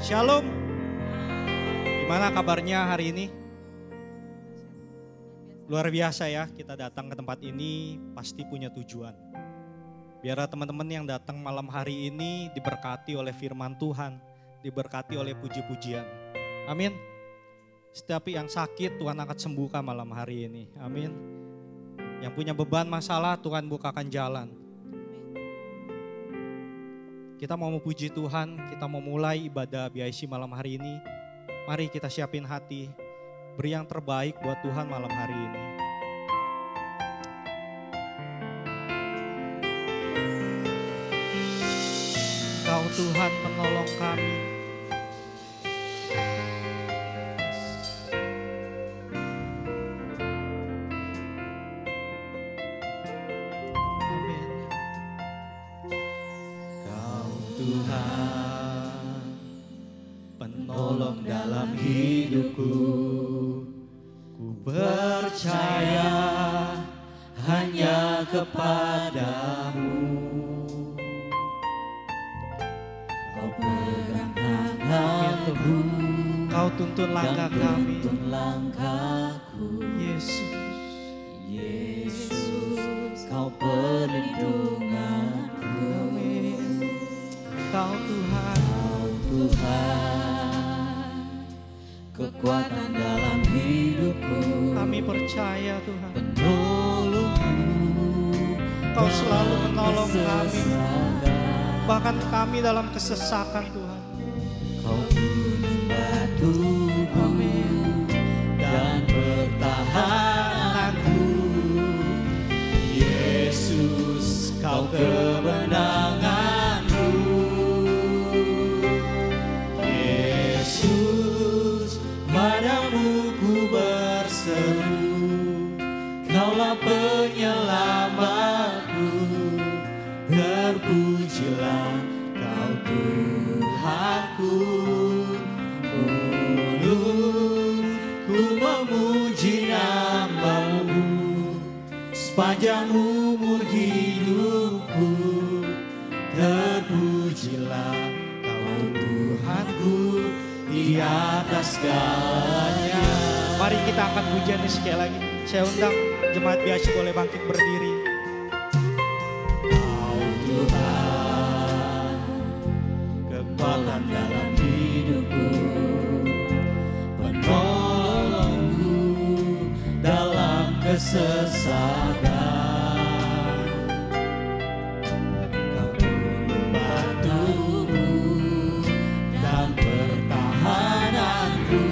Shalom. Gimana kabarnya hari ini? Luar biasa ya, kita datang ke tempat ini pasti punya tujuan. Biar teman-teman yang datang malam hari ini diberkati oleh firman Tuhan, diberkati oleh puji-pujian. Amin. Setiap yang sakit Tuhan akan sembuhkan malam hari ini. Amin. Yang punya beban masalah Tuhan bukakan jalan. Kita mau memuji Tuhan, kita mau mulai ibadah BIC malam hari ini. Mari kita siapin hati, beri yang terbaik buat Tuhan malam hari ini. Kau Tuhan penolong kami. Amin. Kau Tuhan penolong dalam hidupku. Ku percaya hanya kepadamu. Kau pegang tanganku, Kau tuntun langkah kami. Yesus, Yesus, Kau perlindunganku. Amin. Kau Tuhan, kekuatan dalam hidupku. Kami percaya Tuhan, penolongku. Kau selalu menolong kami, bahkan kami dalam kesesakan Tuhan. Kau gunung batuku dan pertahananku. Yesus, Kau kemenanganku. Yesus, padamu ku berseru. Kaulah penyelamatku. Terpujilah Kau Tuhanku. Mulutku memuji nama-Mu sepanjang umur hidupku. Terpujilah Kau Tuhanku di atas segalanya. Mari kita angkat pujiannya sekali lagi. Saya undang jemaat BIC boleh bangkit berdiri. Tuhan, kekuatan dalam hidupku, penolongku dalam kesesakan. Kau gunung batuku dan pertahananku.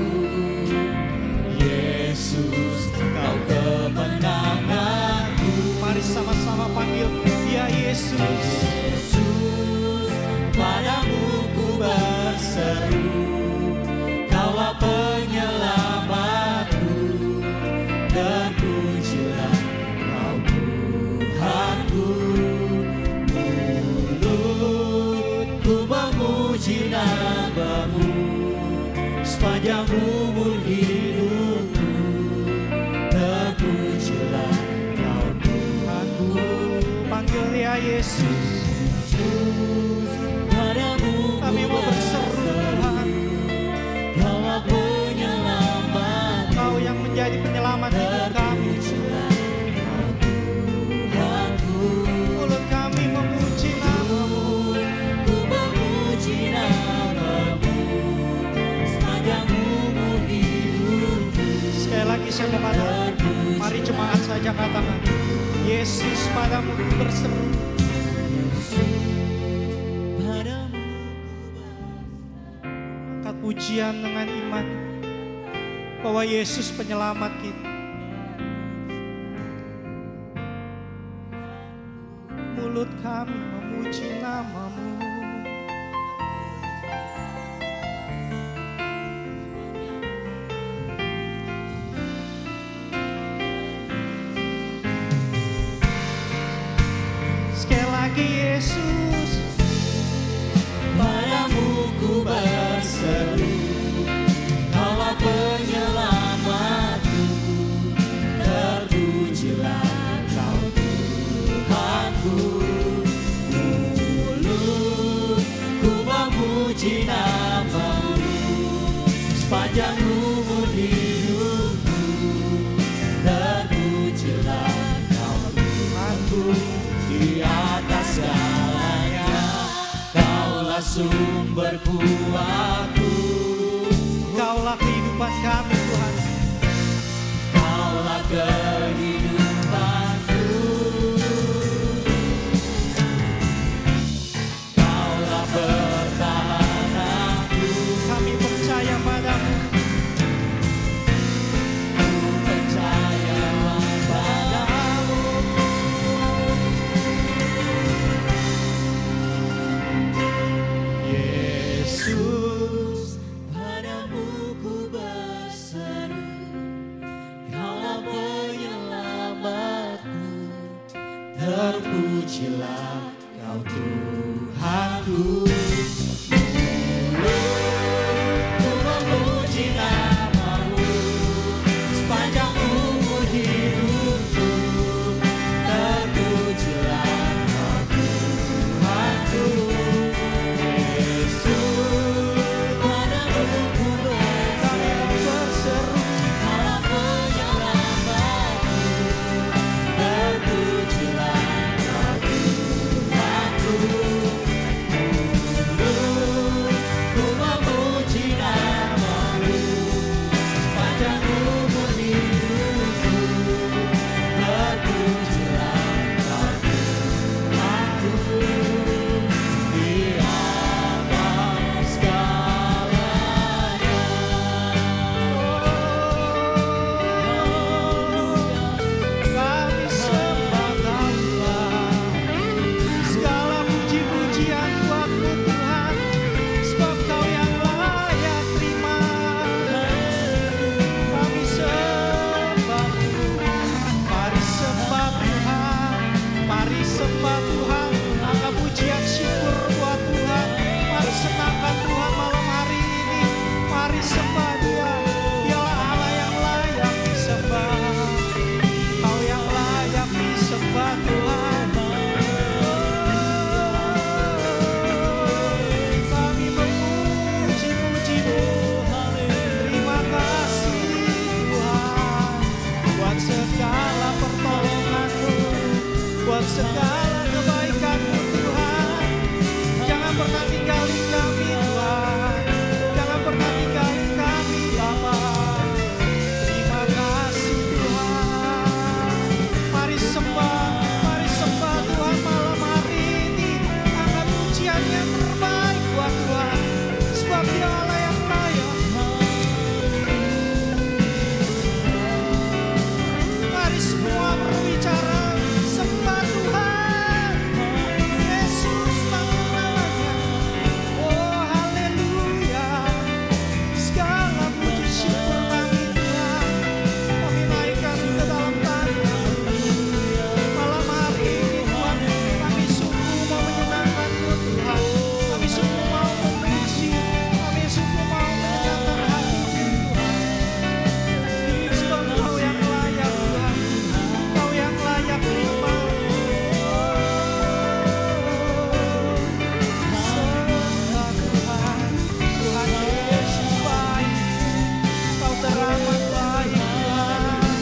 Yesus, Kau kemenanganku. Mari sama-sama panggil dia Yesus. Yesus, padamu ku berseru. Kaulah penyelamatku. Terpujilah Kau Tuhanku. Mulutku memuji nama-Mu sepanjang umur hidupku. Terpujilah Kau Tuhanku. Panggil dia Yesus. Padamu Kami mau berseru Tuhan. Kaulah penyelamat. Kau yang menjadi penyelamat hidup kami. Mulut kami memuji nama-Mu. Ku memuji nama-Mu sepanjang umur hidupku. Sekali lagi saya mau katakan, mari jemaat saja katakan, Yesus padamu ku berseru. Angkat pujian dengan iman bahwa Yesus penyelamat kita. Mulut kami memuji nama-Mu. Sekali lagi Yesus, Padamu ku berseru. Kaulah penyelamatku. Terpujilah Kau Tuhanku. Mulutku memuji nama-Mu terpujilah Kau Tuhanku. Ku memuji nama-Mu sepanjang umur hidupku. Terpujilah Kau Tuhanku. Yesus, padamu ku berseru, Allah penyelamatku. Terpujilah Kau Tuhanku. Ku memuji nama-Mu sepanjang umur hidupku. Terpujilah Kau Tuhanku di atas segalanya. Kami sembah Allah, segala puji-pujian buat-Mu Tuhan, sebab Kau yang layak terima. Kami sembah-Mu, mari sembah Tuhan, mari sembah Tuhan, angkat pujian syukur buat Tuhan. Mari senangkan Tuhan malam hari ini, mari sembah Dia. Dialah Allah yang layak disembah, Kau yang layak disembah Tuhan. Kami memuji-puji-Mu, terima kasih Tuhan, buat segala pertolongan-Mu, buat segala kebaikan-Mu Tuhan. Jangan pernah tinggalin kami Tuhan, jangan pernah tinggalin kami Bapa. Terima kasih Tuhan. Mari sembah Tuhan malam hari ini. Angkat pujian yang terbaik buat Tuhan, sebab Dia Allah yang layak. Mari semua berbicara, sembah Tuhan. Yesus bangun namanya. Oh haleluya. Segala puji syukur kami Tuhan, kami naikkan ke dalam tangan-Mu. Malam hari ini Tuhan, kami sungguh mau menyenangkan-Mu Tuhan. Kami sungguh mau memuji, kami sungguh mau menyenangkan hati-Mu Tuhan. Sebab Kau yang layak Tuhan, Kau yang layak terima. Sembah Tuhan, Tuhan Yesus baik, Kau teramat baik Tuhan.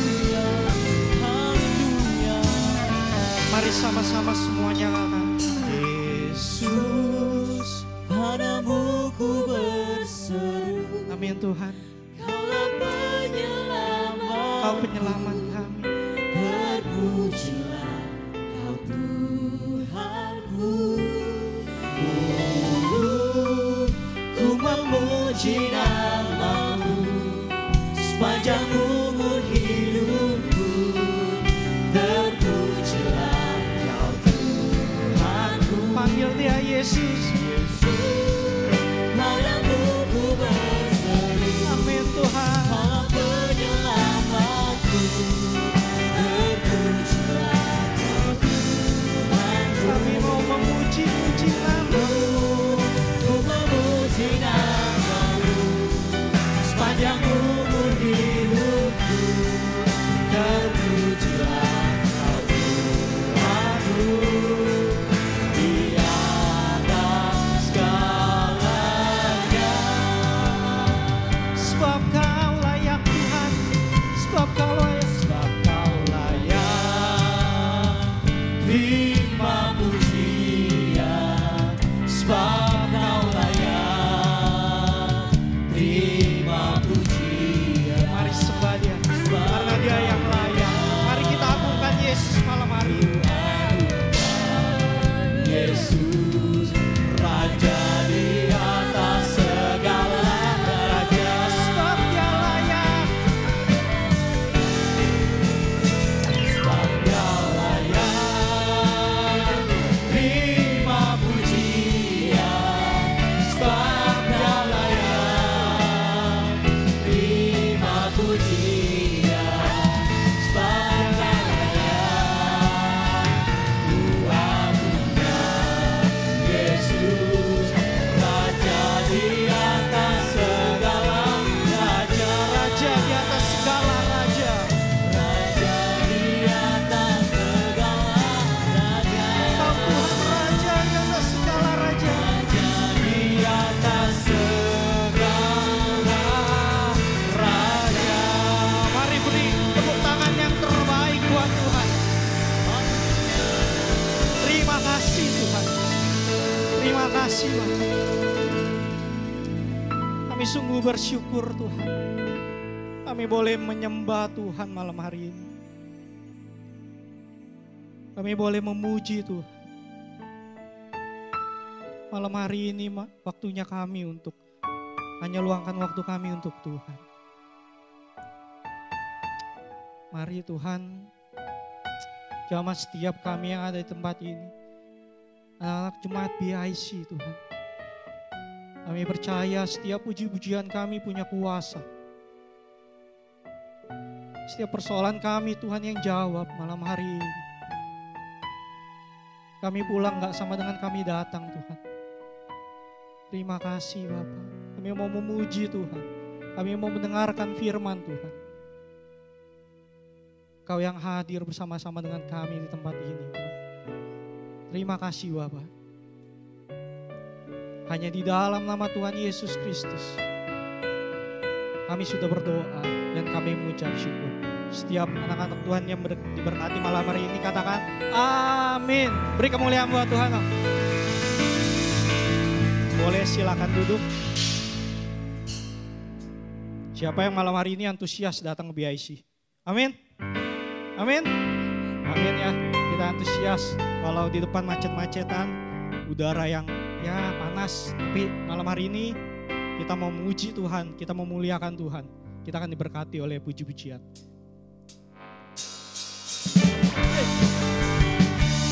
Mari sama-sama semuanya katakan, Yesus. Padamu ku berseru, Amin Tuhan, Kaulah penyelamat. Kau penyelamat kami. Terpujilah Kau Tuhanku. Ku memuji nama-Mu sepanjang umur hidupku. Terpujilah Kau Tuhanku. Panggil Dia Yesus. Padamu ku berseru, Amin Tuhan. Kaulah penyelamatku. kasih Bapa. Kami sungguh bersyukur Tuhan. Kami boleh menyembah Tuhan malam hari ini. Kami boleh memuji Tuhan. Malam hari ini waktunya kami untuk hanya luangkan waktu kami untuk Tuhan. Mari Tuhan, jamah setiap kami yang ada di tempat ini, anak-anak jemaat BIC Tuhan. Kami percaya setiap puji-pujian kami punya kuasa. Setiap persoalan kami Tuhan yang jawab malam hari ini. Kami pulang gak sama dengan kami datang Tuhan. Terima kasih Bapak. Kami mau memuji Tuhan. Kami mau mendengarkan firman Tuhan. Kau yang hadir bersama-sama dengan kami di tempat ini Tuhan. Terima kasih Bapak. Hanya di dalam nama Tuhan Yesus Kristus kami sudah berdoa dan kami mengucap syukur. Setiap anak-anak Tuhan yang diberkati malam hari ini katakan amin. Beri kemuliaan buat Tuhan. Boleh silakan duduk. Siapa yang malam hari ini antusias datang ke BIC? Amin. Amin. Amin ya. Kita antusias. Walau di depan macet-macetan, udara yang ya panas, tapi malam hari ini kita mau memuji Tuhan, kita mau memuliakan Tuhan. Kita akan diberkati oleh puji-pujian.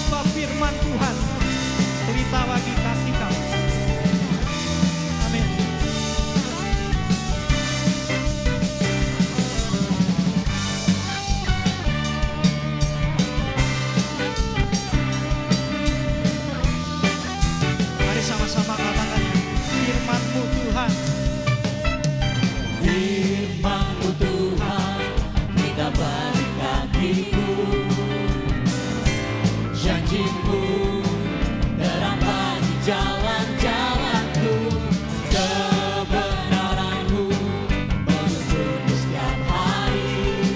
Sebab firman Tuhan pelita bagi kaki kami. Amin. Mari sama-sama katakan firman-Mu Tuhan. Firman-Mu Tuhan, kita bagi kakiku. Janji-Mu terang bagi jalan-jalanku. Kebenaran-Mu menuntunku setiap hari.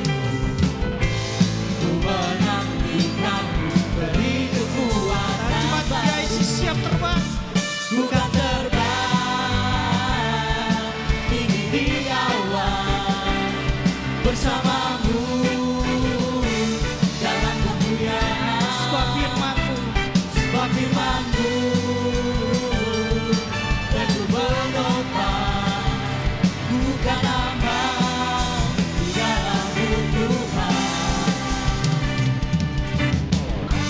Ku menantikan-Mu, beri kekuatan Jemaat BIC siap terbang. Ku kan terbang tinggi di awan bersama-Mu dalam kemuliaan. Sebab firman-Mu, Sebab firman-Mu teguh menopang, bukan aman di dalam-Mu Tuhan.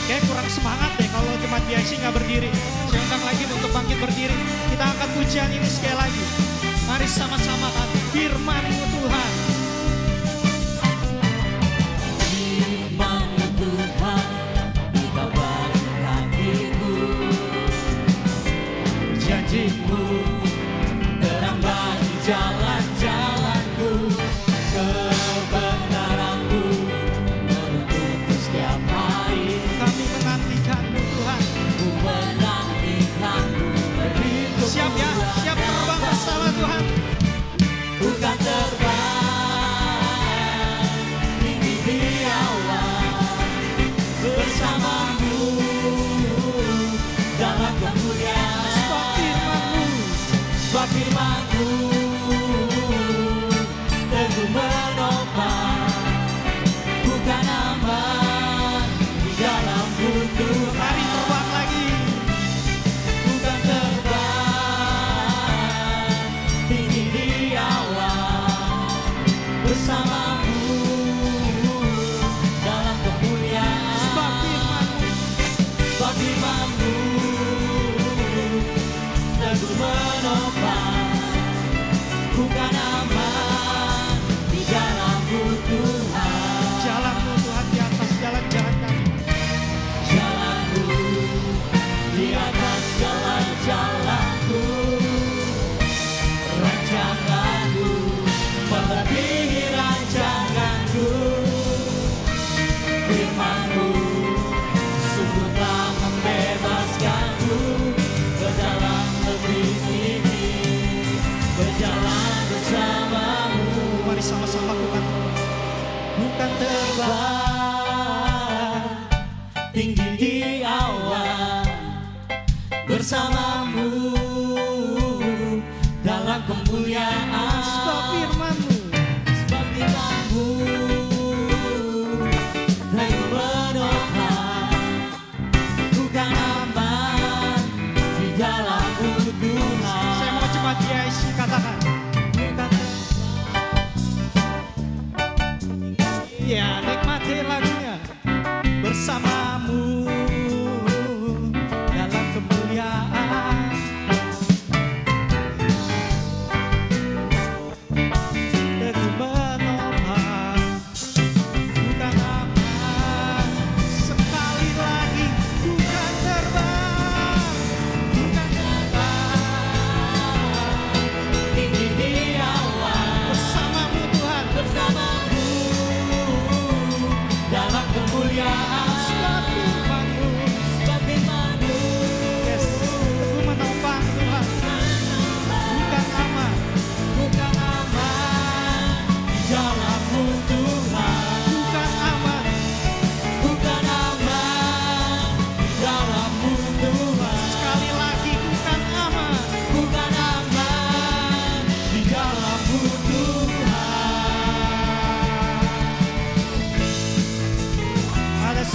kayak kurang semangat deh kalau jemaat BIC nggak berdiri. Saya undang lagi untuk bangkit berdiri. Kita angkat pujian ini sekali lagi. Mari sama-sama kan firman-Mu Tuhan. Firman-Mu Tuhan, kita bagi kakiku. Janji-Mu terang bagi jalan-jalanku. Kebenaran-Mu menuntunku setiap hari. Kami menantikan-Mu Tuhan. Ku menantikan-Mu, beri Siap ya, siap terbang bersama Tuhan. Bukan terbang tinggi di awan bersama-Mu dalam kemuliaan. Sebab firman-Mu, Sebab firman-Mu teguh menopang, bukan aman di dalam-Mu Tuhan. mari terbang lagi. Bukan terbang tinggi di awan bersama-Mu dalam kemuliaan. Sebab firman-Mu, Sebab firman-Mu teguh menopang, bukan aman di dalam-Mu Tuhan. jalan-Mu Tuhan di atas jalan-jalan kami. Jalanku di atas jalan-jalanku, rancanganku melebihi rancanganku. Firman-Mu sungguh telah membebaskanku, berjalan lebih tinggi, berjalan bersama-Mu. Mari sama-sama bukan terbang tinggi di awan bersama-Mu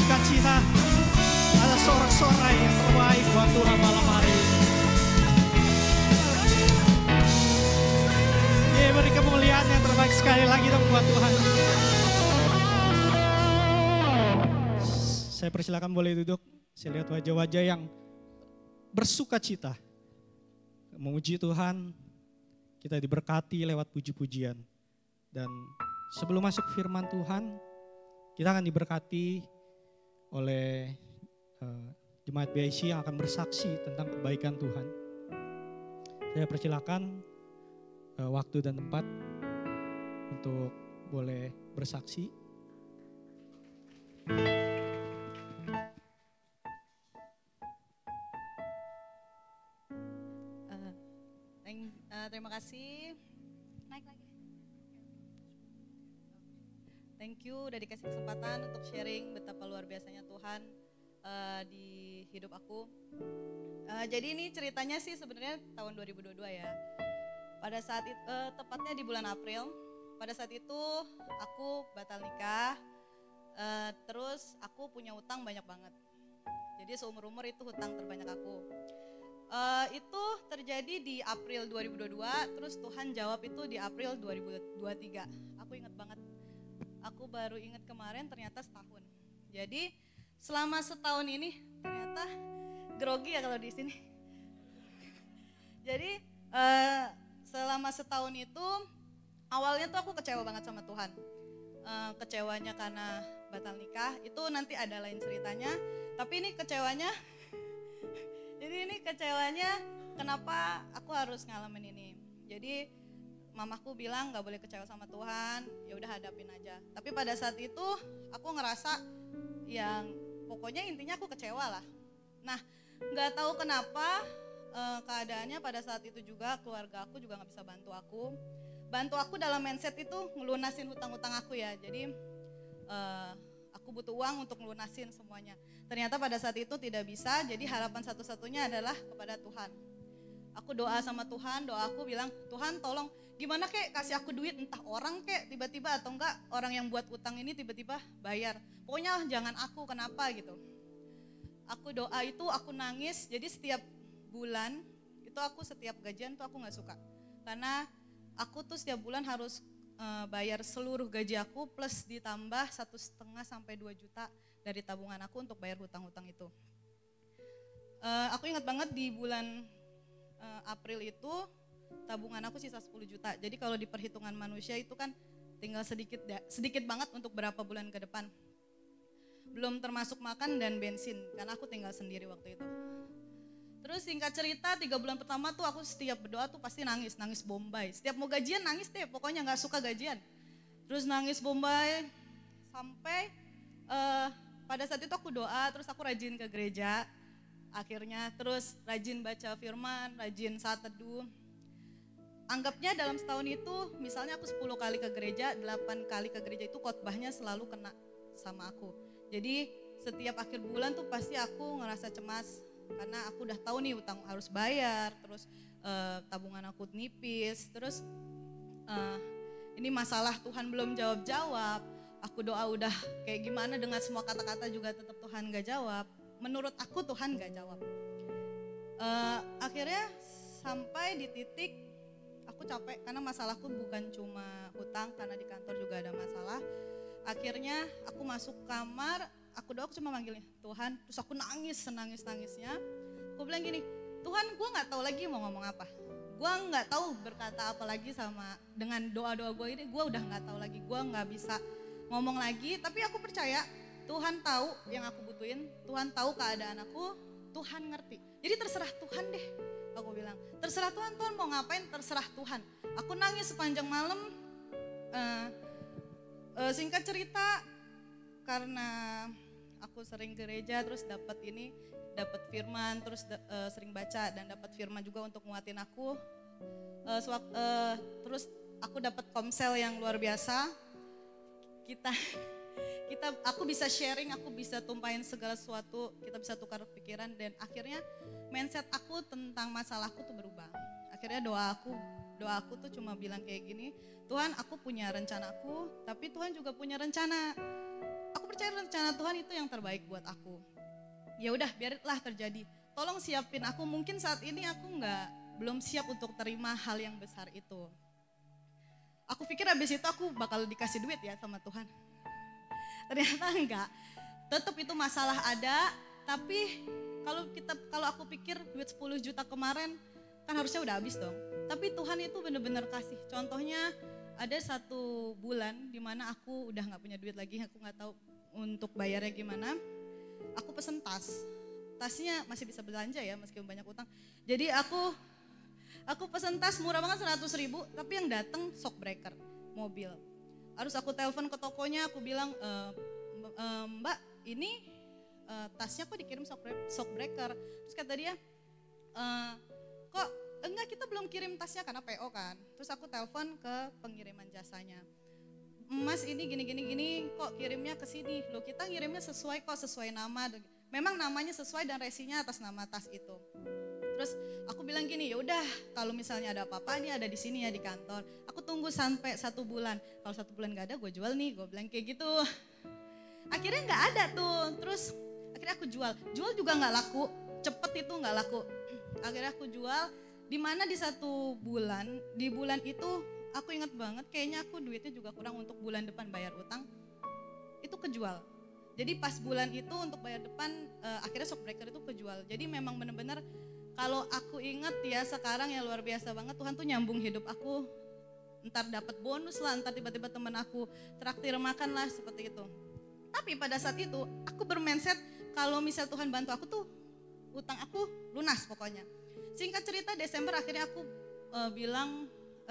bersukacita atas sorak-sorai yang terbaik buat Tuhan malam hari ini. Beri kemuliaan yang terbaik sekali lagi dong buat Tuhan. Saya persilakan boleh duduk. Saya lihat wajah-wajah yang bersukacita. Memuji Tuhan, kita diberkati lewat puji-pujian. Dan sebelum masuk firman Tuhan, kita akan diberkati oleh jemaat BIC yang akan bersaksi tentang kebaikan Tuhan. Saya persilakan waktu dan tempat untuk boleh bersaksi. Terima kasih. Naik lagi. Thank you udah dikasih kesempatan untuk sharing betapa luar biasanya Tuhan di hidup aku. Jadi ini ceritanya sih sebenarnya tahun 2022 ya. Pada saat itu, tepatnya di bulan April, pada saat itu aku batal nikah, terus aku punya hutang banyak banget. Jadi seumur-umur itu hutang terbanyak aku. Itu terjadi di April 2022, terus Tuhan jawab itu di April 2023. Aku ingat banget, aku baru ingat kemarin ternyata setahun. Jadi selama setahun ini ternyata grogi ya kalau di sini. Jadi selama setahun itu awalnya tuh aku kecewa banget sama Tuhan. Kecewanya karena batal nikah, itu nanti ada lain ceritanya. Tapi ini kecewanya, jadi ini kecewanya kenapa aku harus ngalamin ini. Jadi mamaku bilang gak boleh kecewa sama Tuhan, ya udah hadapin aja. Tapi pada saat itu aku ngerasa yang pokoknya intinya aku kecewa lah. Nah gak tahu kenapa keadaannya pada saat itu juga keluarga aku juga gak bisa bantu aku. Bantu aku dalam mindset itu ngelunasin hutang-hutang aku ya. Jadi aku butuh uang untuk ngelunasin semuanya. Ternyata pada saat itu tidak bisa, jadi harapan satu-satunya adalah kepada Tuhan. Aku doa sama Tuhan, doa aku bilang, Tuhan tolong gimana kek kasih aku duit, entah orang kek tiba-tiba atau enggak orang yang buat utang ini tiba-tiba bayar. Pokoknya jangan aku, kenapa gitu. Aku doa itu, aku nangis, jadi setiap bulan itu aku setiap gajian tuh aku gak suka. Karena aku tuh setiap bulan harus bayar seluruh gaji aku plus ditambah 1,5 sampai 2 juta dari tabungan aku untuk bayar hutang-hutang itu. Aku ingat banget di bulan April itu tabungan aku sisa 10 juta. Jadi kalau di perhitungan manusia itu kan tinggal sedikit banget untuk berapa bulan ke depan. Belum termasuk makan dan bensin karena aku tinggal sendiri waktu itu. Terus singkat cerita 3 bulan pertama tuh aku setiap berdoa tuh pasti nangis bombay. Setiap mau gajian nangis deh, pokoknya gak suka gajian. Terus nangis bombay sampai pada saat itu aku doa, terus aku rajin ke gereja. Akhirnya terus rajin baca firman, rajin saat teduh. Anggapnya dalam setahun itu misalnya aku 10 kali ke gereja, 8 kali ke gereja itu khotbahnya selalu kena sama aku. Jadi setiap akhir bulan tuh pasti aku ngerasa cemas. Karena aku udah tahu nih utang harus bayar, terus tabungan aku nipis, terus ini masalah Tuhan belum jawab-jawab, aku doa udah kayak gimana dengan semua kata-kata juga tetap Tuhan gak jawab, menurut aku Tuhan gak jawab. Akhirnya sampai di titik aku capek karena masalahku bukan cuma hutang, karena di kantor juga ada masalah. Akhirnya aku masuk kamar, aku doa, aku cuma manggilnya Tuhan, terus aku nangis-nangisnya. Aku bilang gini, Tuhan gue gak tahu lagi mau ngomong apa. Gue gak tahu berkata apa lagi sama dengan doa-doa gue ini, gue udah gak tahu lagi, gue gak bisa ngomong lagi. Tapi aku percaya Tuhan tahu yang aku butuhin, Tuhan tahu keadaan aku, Tuhan ngerti. Jadi terserah Tuhan deh, aku bilang. Terserah Tuhan, Tuhan mau ngapain terserah Tuhan. Aku nangis sepanjang malam, singkat cerita karena aku sering gereja terus dapat firman, terus sering baca dan dapat firman juga untuk nguatin aku. Terus aku dapat komsel yang luar biasa. Aku bisa sharing, aku bisa tumpahin segala sesuatu, kita bisa tukar pikiran dan akhirnya mindset aku tentang masalahku tuh berubah. Akhirnya doa aku tuh cuma bilang kayak gini, Tuhan aku punya rencanaku, tapi Tuhan juga punya rencana. Aku percaya rencana Tuhan itu yang terbaik buat aku. Ya udah, biarlah terjadi. Tolong siapin aku, mungkin saat ini aku belum siap untuk terima hal yang besar itu. Aku pikir habis itu aku bakal dikasih duit ya sama Tuhan. Ternyata enggak. Tetap itu masalah ada, tapi kalau aku pikir duit 10 juta kemarin kan harusnya udah habis dong. Tapi Tuhan itu benar-benar kasih. Contohnya ada 1 bulan di mana aku udah nggak punya duit lagi, aku nggak tahu untuk bayarnya gimana. Aku pesen tas. Tasnya masih bisa belanja ya meskipun banyak utang. Jadi aku pesen tas murah banget 100.000, tapi yang datang shockbreaker mobil. Harus aku telepon ke tokonya, aku bilang, Mbak ini tasnya kok dikirim shockbreaker. Terus kata dia, kok enggak, kita belum kirim tasnya karena PO kan. Terus aku telepon ke pengiriman jasanya. Mas ini gini, kok kirimnya ke sini? Loh kita ngirimnya sesuai nama. Memang namanya sesuai dan resinya atas nama tas itu. Terus aku bilang gini, ya udah kalau misalnya ada apa-apa ini ada di sini ya di kantor. Aku tunggu sampai 1 bulan. Kalau 1 bulan gak ada gue jual nih, gue bilang kayak gitu. Akhirnya gak ada tuh. Terus akhirnya aku jual juga gak laku. Cepet itu gak laku. Akhirnya aku jual. Dimana di 1 bulan, di bulan itu aku ingat banget kayaknya aku duitnya juga kurang untuk bulan depan bayar utang. Itu kejual. Jadi pas bulan itu untuk bayar depan akhirnya shockbreaker itu kejual. Jadi memang benar-benar kalau aku ingat ya sekarang ya luar biasa banget, Tuhan tuh nyambung hidup aku. Entar dapat bonus lah, entar tiba-tiba temen aku traktir makan lah seperti itu. Tapi pada saat itu aku bermindset kalau misal Tuhan bantu aku tuh utang aku lunas pokoknya. Singkat cerita Desember akhirnya aku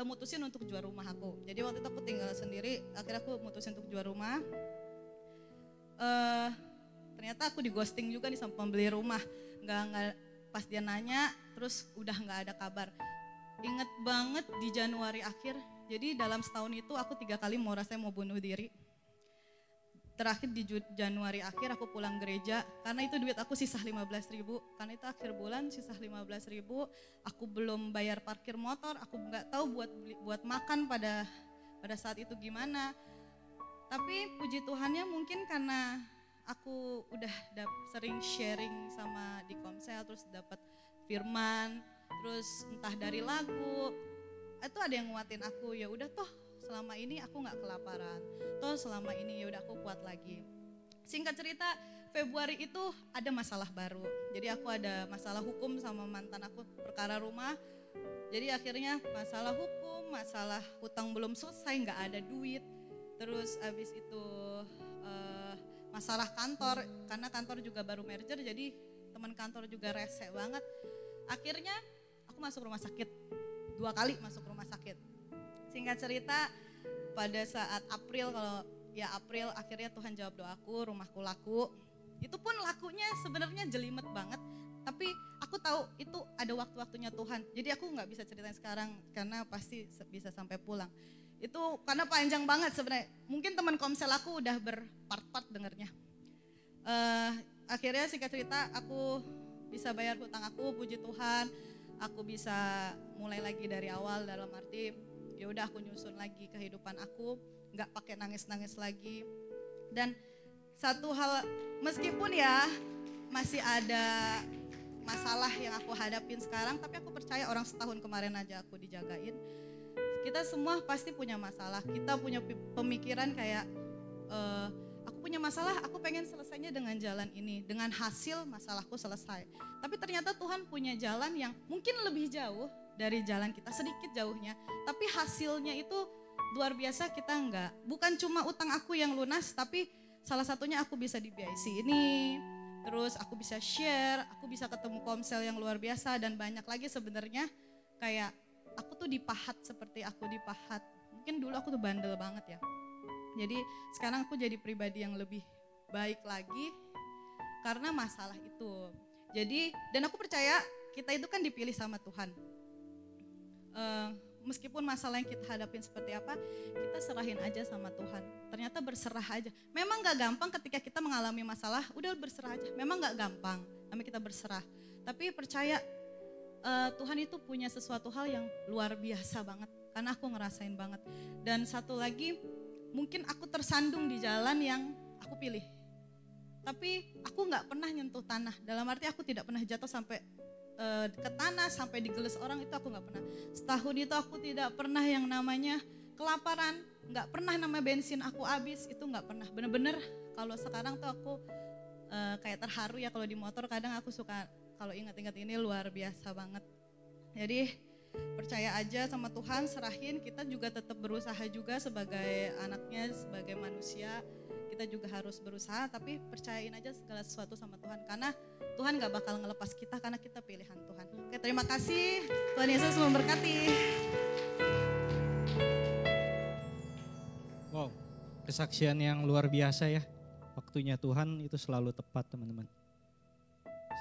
mutusin untuk jual rumah aku. Jadi waktu itu aku tinggal sendiri, akhirnya aku mutusin untuk jual rumah. Ternyata aku di ghosting juga nih sama pembeli rumah. Nggak pas dia nanya, terus udah nggak ada kabar. Ingat banget di Januari akhir, jadi dalam setahun itu aku 3 kali rasanya mau bunuh diri. Terakhir di Januari akhir aku pulang gereja, karena itu duit aku sisa 15.000, karena itu akhir bulan sisa 15.000, aku belum bayar parkir motor, aku nggak tahu buat makan pada saat itu gimana. Tapi puji Tuhannya mungkin karena aku udah sering sharing sama di Komsel, terus dapat firman, terus entah dari lagu, itu ada yang nguatin aku, ya udah toh selama ini aku nggak kelaparan, toh selama ini ya udah aku kuat lagi. Singkat cerita Februari itu ada masalah baru, jadi aku ada masalah hukum sama mantan aku perkara rumah. Jadi akhirnya masalah hukum, masalah hutang belum selesai, nggak ada duit. Terus abis itu masalah kantor, karena kantor juga baru merger, jadi teman kantor juga rese banget. Akhirnya aku masuk rumah sakit, 2 kali masuk rumah sakit. Singkat cerita pada saat April akhirnya Tuhan jawab doaku, rumahku laku. Itu pun lakunya sebenarnya jelimet banget, tapi aku tahu itu ada waktu-waktunya Tuhan. Jadi aku nggak bisa ceritain sekarang karena pasti bisa sampai pulang. Itu karena panjang banget sebenarnya. Mungkin teman Komsel aku udah berpart-part dengernya. Akhirnya singkat cerita aku bisa bayar hutang aku, puji Tuhan. Aku bisa mulai lagi dari awal dalam arti ya udah aku nyusun lagi kehidupan aku, nggak pakai nangis-nangis lagi. Dan satu hal, meskipun ya masih ada masalah yang aku hadapin sekarang, tapi aku percaya orang setahun kemarin aja aku dijagain. Kita semua pasti punya masalah, kita punya pemikiran kayak aku punya masalah, aku pengen selesainya dengan jalan ini, dengan hasil masalahku selesai. Tapi ternyata Tuhan punya jalan yang mungkin lebih jauh dari jalan kita, sedikit jauhnya, tapi hasilnya itu luar biasa. Kita enggak, bukan cuma utang aku yang lunas, tapi salah satunya aku bisa di BIC ini, terus aku bisa share, aku bisa ketemu Komsel yang luar biasa, dan banyak lagi sebenarnya. Kayak aku tuh dipahat seperti aku dipahat, mungkin dulu aku tuh bandel banget ya. Jadi sekarang aku jadi pribadi yang lebih baik lagi karena masalah itu. Jadi dan aku percaya kita itu kan dipilih sama Tuhan. Meskipun masalah yang kita hadapin seperti apa, kita serahin aja sama Tuhan. Ternyata berserah aja. Memang gak gampang ketika kita mengalami masalah, udah berserah aja. Memang gak gampang, namanya kita berserah. Tapi percaya Tuhan itu punya sesuatu hal yang luar biasa banget. Karena aku ngerasain banget. Dan satu lagi, mungkin aku tersandung di jalan yang aku pilih. tapi aku nggak pernah nyentuh tanah. Dalam arti aku tidak pernah jatuh sampai ke tanah, sampai digelus orang, itu aku nggak pernah. Setahun itu aku tidak pernah yang namanya kelaparan, nggak pernah namanya bensin aku habis, itu nggak pernah. Bener-bener kalau sekarang tuh aku kayak terharu ya, kalau di motor kadang aku suka kalau ingat-ingat ini luar biasa banget. Jadi percaya aja sama Tuhan, serahin, kita juga tetap berusaha juga sebagai anaknya, sebagai manusia. Kita juga harus berusaha, tapi percayain aja segala sesuatu sama Tuhan. Karena Tuhan gak bakal ngelepas kita, karena kita pilihan Tuhan. Oke, terima kasih. Tuhan Yesus memberkati. Wow, kesaksian yang luar biasa ya. Waktunya Tuhan itu selalu tepat, teman-teman.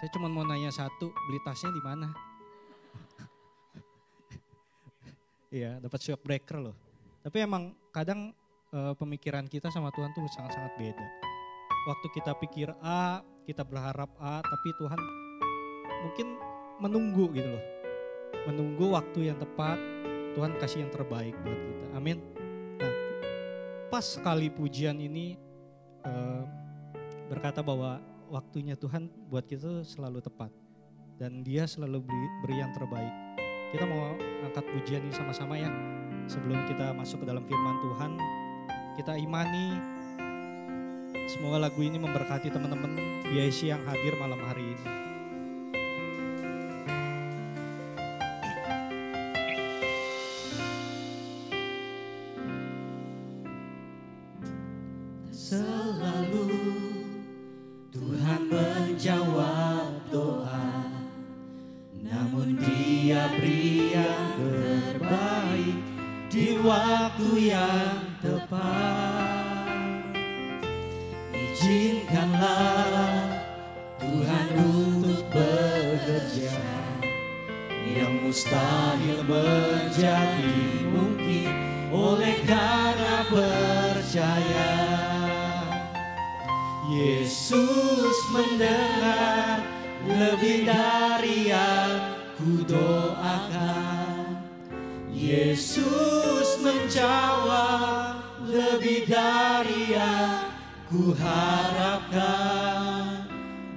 Saya cuma mau nanya satu, beli tasnya di mana? Iya, dapat shock breaker loh. Tapi emang kadang pemikiran kita sama Tuhan tuh sangat-sangat beda. Waktu kita pikir A, kita berharap A, tapi Tuhan mungkin menunggu gitu loh. Menunggu waktu yang tepat, Tuhan kasih yang terbaik buat kita. Amin. Nah, pas sekali pujian ini berkata bahwa waktunya Tuhan buat kita selalu tepat. Dan dia selalu beri yang terbaik. Kita mau angkat pujian ini sama-sama ya. Sebelum kita masuk ke dalam firman Tuhan, kita imani semoga lagu ini memberkati teman-teman BIC yang hadir malam hari ini. Selalu Tuhan menjawab doa, namun Dia beri yang terbaik di waktu yang tepat. Izinkanlah Tuhan untuk bekerja, yang mustahil menjadi mungkin oleh karena percaya. Yesus mendengar lebih dari yang ku doakan. Yesus menjawab lebih dari yang ku harapkan.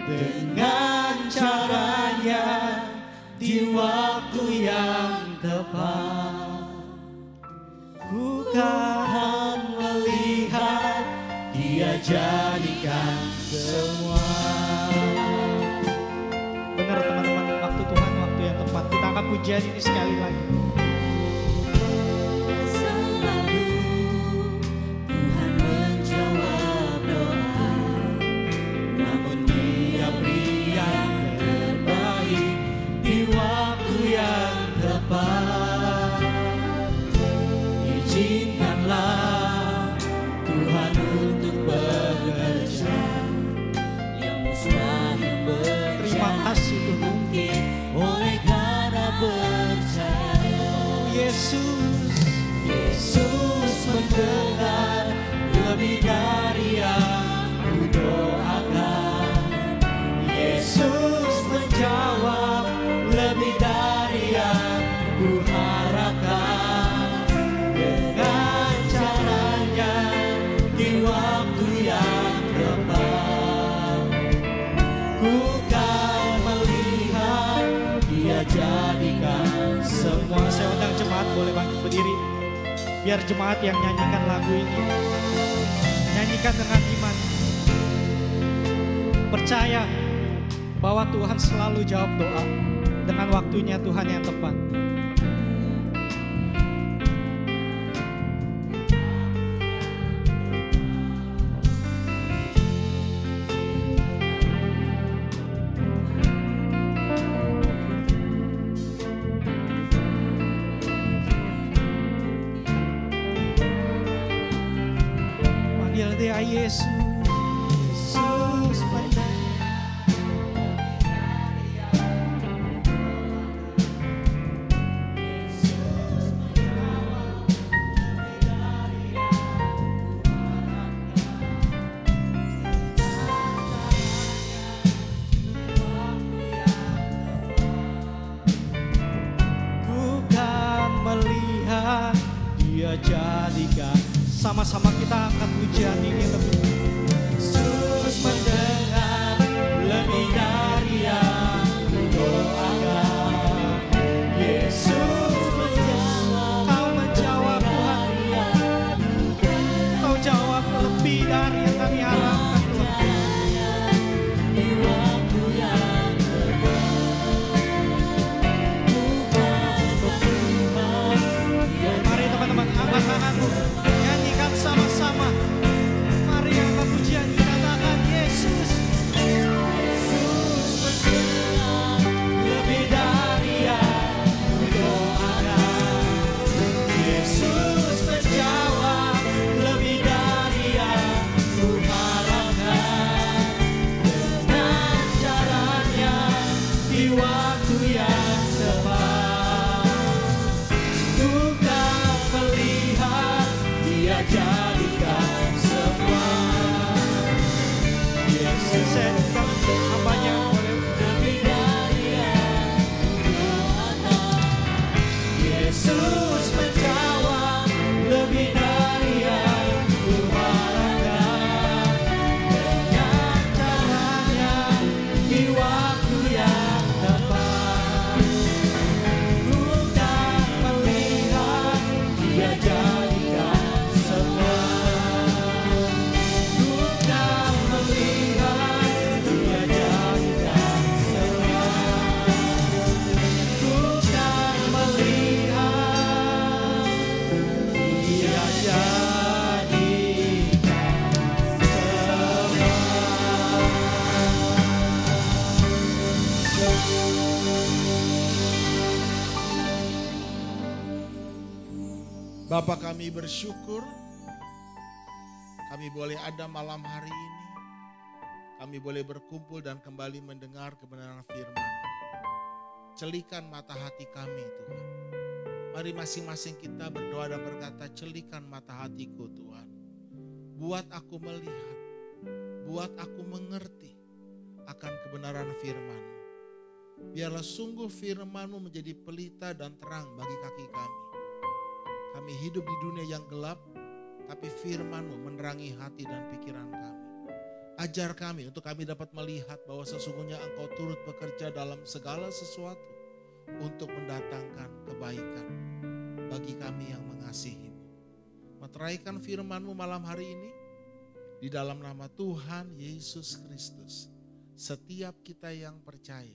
Dengan caranya di waktu yang tepat, ku kan melihat Dia jadikan semua. Benar teman-teman, waktu Tuhan, waktu yang tepat. Kita angkat pujian ini sekali lagi. Selalu Tuhan menjawab doa, namun Dia beri yang terbaik di waktu yang tepat. Izinkanlah Tuhan untuk bekerja, yang mustahil Terima kasih Tuhan. mungkin oleh karena percaya. Yesus mendengar lebih dari yang ku doakan. Yesus menjawab lebih dari yang ku harapkan. Dengan caranya di waktu yang tepat, ku kan melihat Dia jadikan semua. Saya undang jemaat boleh bangkit berdiri. Biar jemaat yang nyanyikan lagu ini nyanyikan dengan iman. Percaya bahwa Tuhan selalu jawab doa dengan waktunya Tuhan yang tepat. Panggil dia Yesus. Yesus ku kan melihat Dia jadikan. Sama-sama kita angkat pujian ini lebih. Yesus mendengar Saya hambanya boleh. lebih dari yang kudoakan. Yesus menjawab lebih dari yang kuharapkan. Dengan caranya di waktu yang tepat. Ku tak melihat Dia jadikan semua. Ku tak melihat Dia jadikan semua. Ku tak melihat Dia jadikan Bapa, kami bersyukur kami boleh ada malam hari ini. Kami boleh berkumpul dan kembali mendengar kebenaran firman. Celikan mata hati kami Tuhan. Mari masing-masing kita berdoa dan berkata, celikan mata hatiku Tuhan. Buat aku melihat, buat aku mengerti akan kebenaran firman-Mu. Biarlah sungguh firman-Mu menjadi pelita dan terang bagi kaki kami. Kami hidup di dunia yang gelap, tapi firman-Mu menerangi hati dan pikiran kami. Ajar kami untuk kami dapat melihat bahwa sesungguhnya Engkau turut bekerja dalam segala sesuatu untuk mendatangkan kebaikan bagi kami yang mengasihi-Mu. Meteraikan firman-Mu malam hari ini, di dalam nama Tuhan Yesus Kristus. Setiap kita yang percaya,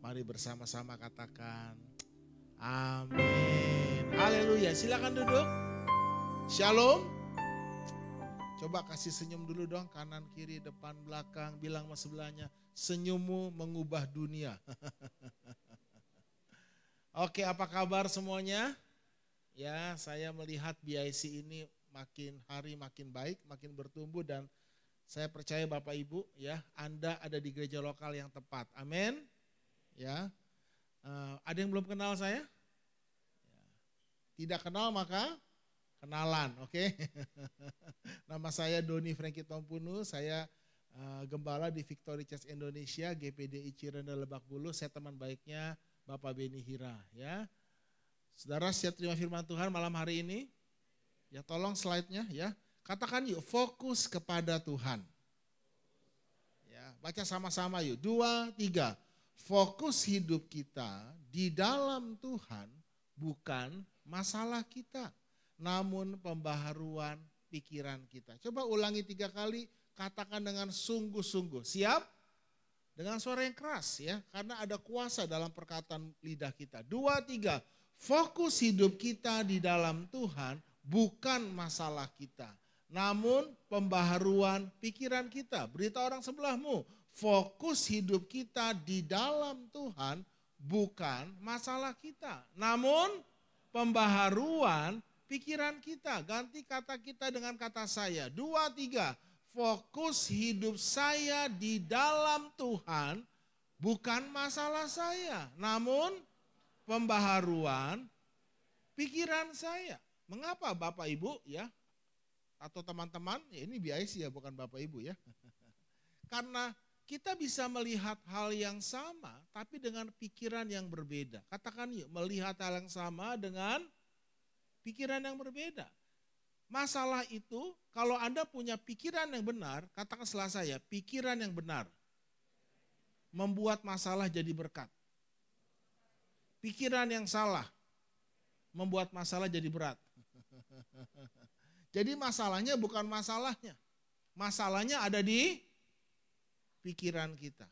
mari bersama-sama katakan, amin. Haleluya. Silakan duduk. Shalom. Coba kasih senyum dulu dong, kanan, kiri, depan, belakang. Bilang sama sebelahnya, senyummu mengubah dunia. Oke, apa kabar semuanya? Ya, saya melihat BIC ini makin hari makin baik, makin bertumbuh, dan saya percaya Bapak Ibu ya, Anda ada di gereja lokal yang tepat. Amin. Ya. Ada yang belum kenal saya? Tidak kenal maka kenalan, oke? Nama saya Doni Franky Tompunu, saya gembala di Victory Church Indonesia, GPDI Cirende Lebak Bulus. Saya teman baiknya Bapak Beni Hira, ya. Saudara siap terima firman Tuhan malam hari ini? Ya, tolong slide-nya ya. Katakan yuk, fokus kepada Tuhan. Ya, baca sama-sama yuk. 2, 3. Fokus hidup kita di dalam Tuhan bukan masalah kita, namun pembaharuan pikiran kita. Coba ulangi 3 kali, katakan dengan sungguh-sungguh. Siap? Dengan suara yang keras ya, karena ada kuasa dalam perkataan lidah kita. 2, 3. Fokus hidup kita di dalam Tuhan bukan masalah kita, namun pembaharuan pikiran kita. Berita orang sebelahmu, fokus hidup kita di dalam Tuhan bukan masalah kita, namun pembaharuan pikiran kita. Ganti kata kita dengan kata saya. 2, 3. Fokus hidup saya di dalam Tuhan bukan masalah saya, namun pembaharuan pikiran saya. Mengapa Bapak Ibu ya? Atau teman-teman, ya ini BIC ya, bukan Bapak Ibu ya. Karena kita bisa melihat hal yang sama tapi dengan pikiran yang berbeda. Katakan yuk, melihat hal yang sama dengan pikiran yang berbeda. Masalah itu kalau Anda punya pikiran yang benar, katakan setelah saya, pikiran yang benar membuat masalah jadi berkat. Pikiran yang salah membuat masalah jadi berat. Jadi masalahnya bukan masalahnya. Masalahnya ada di pikiran kita.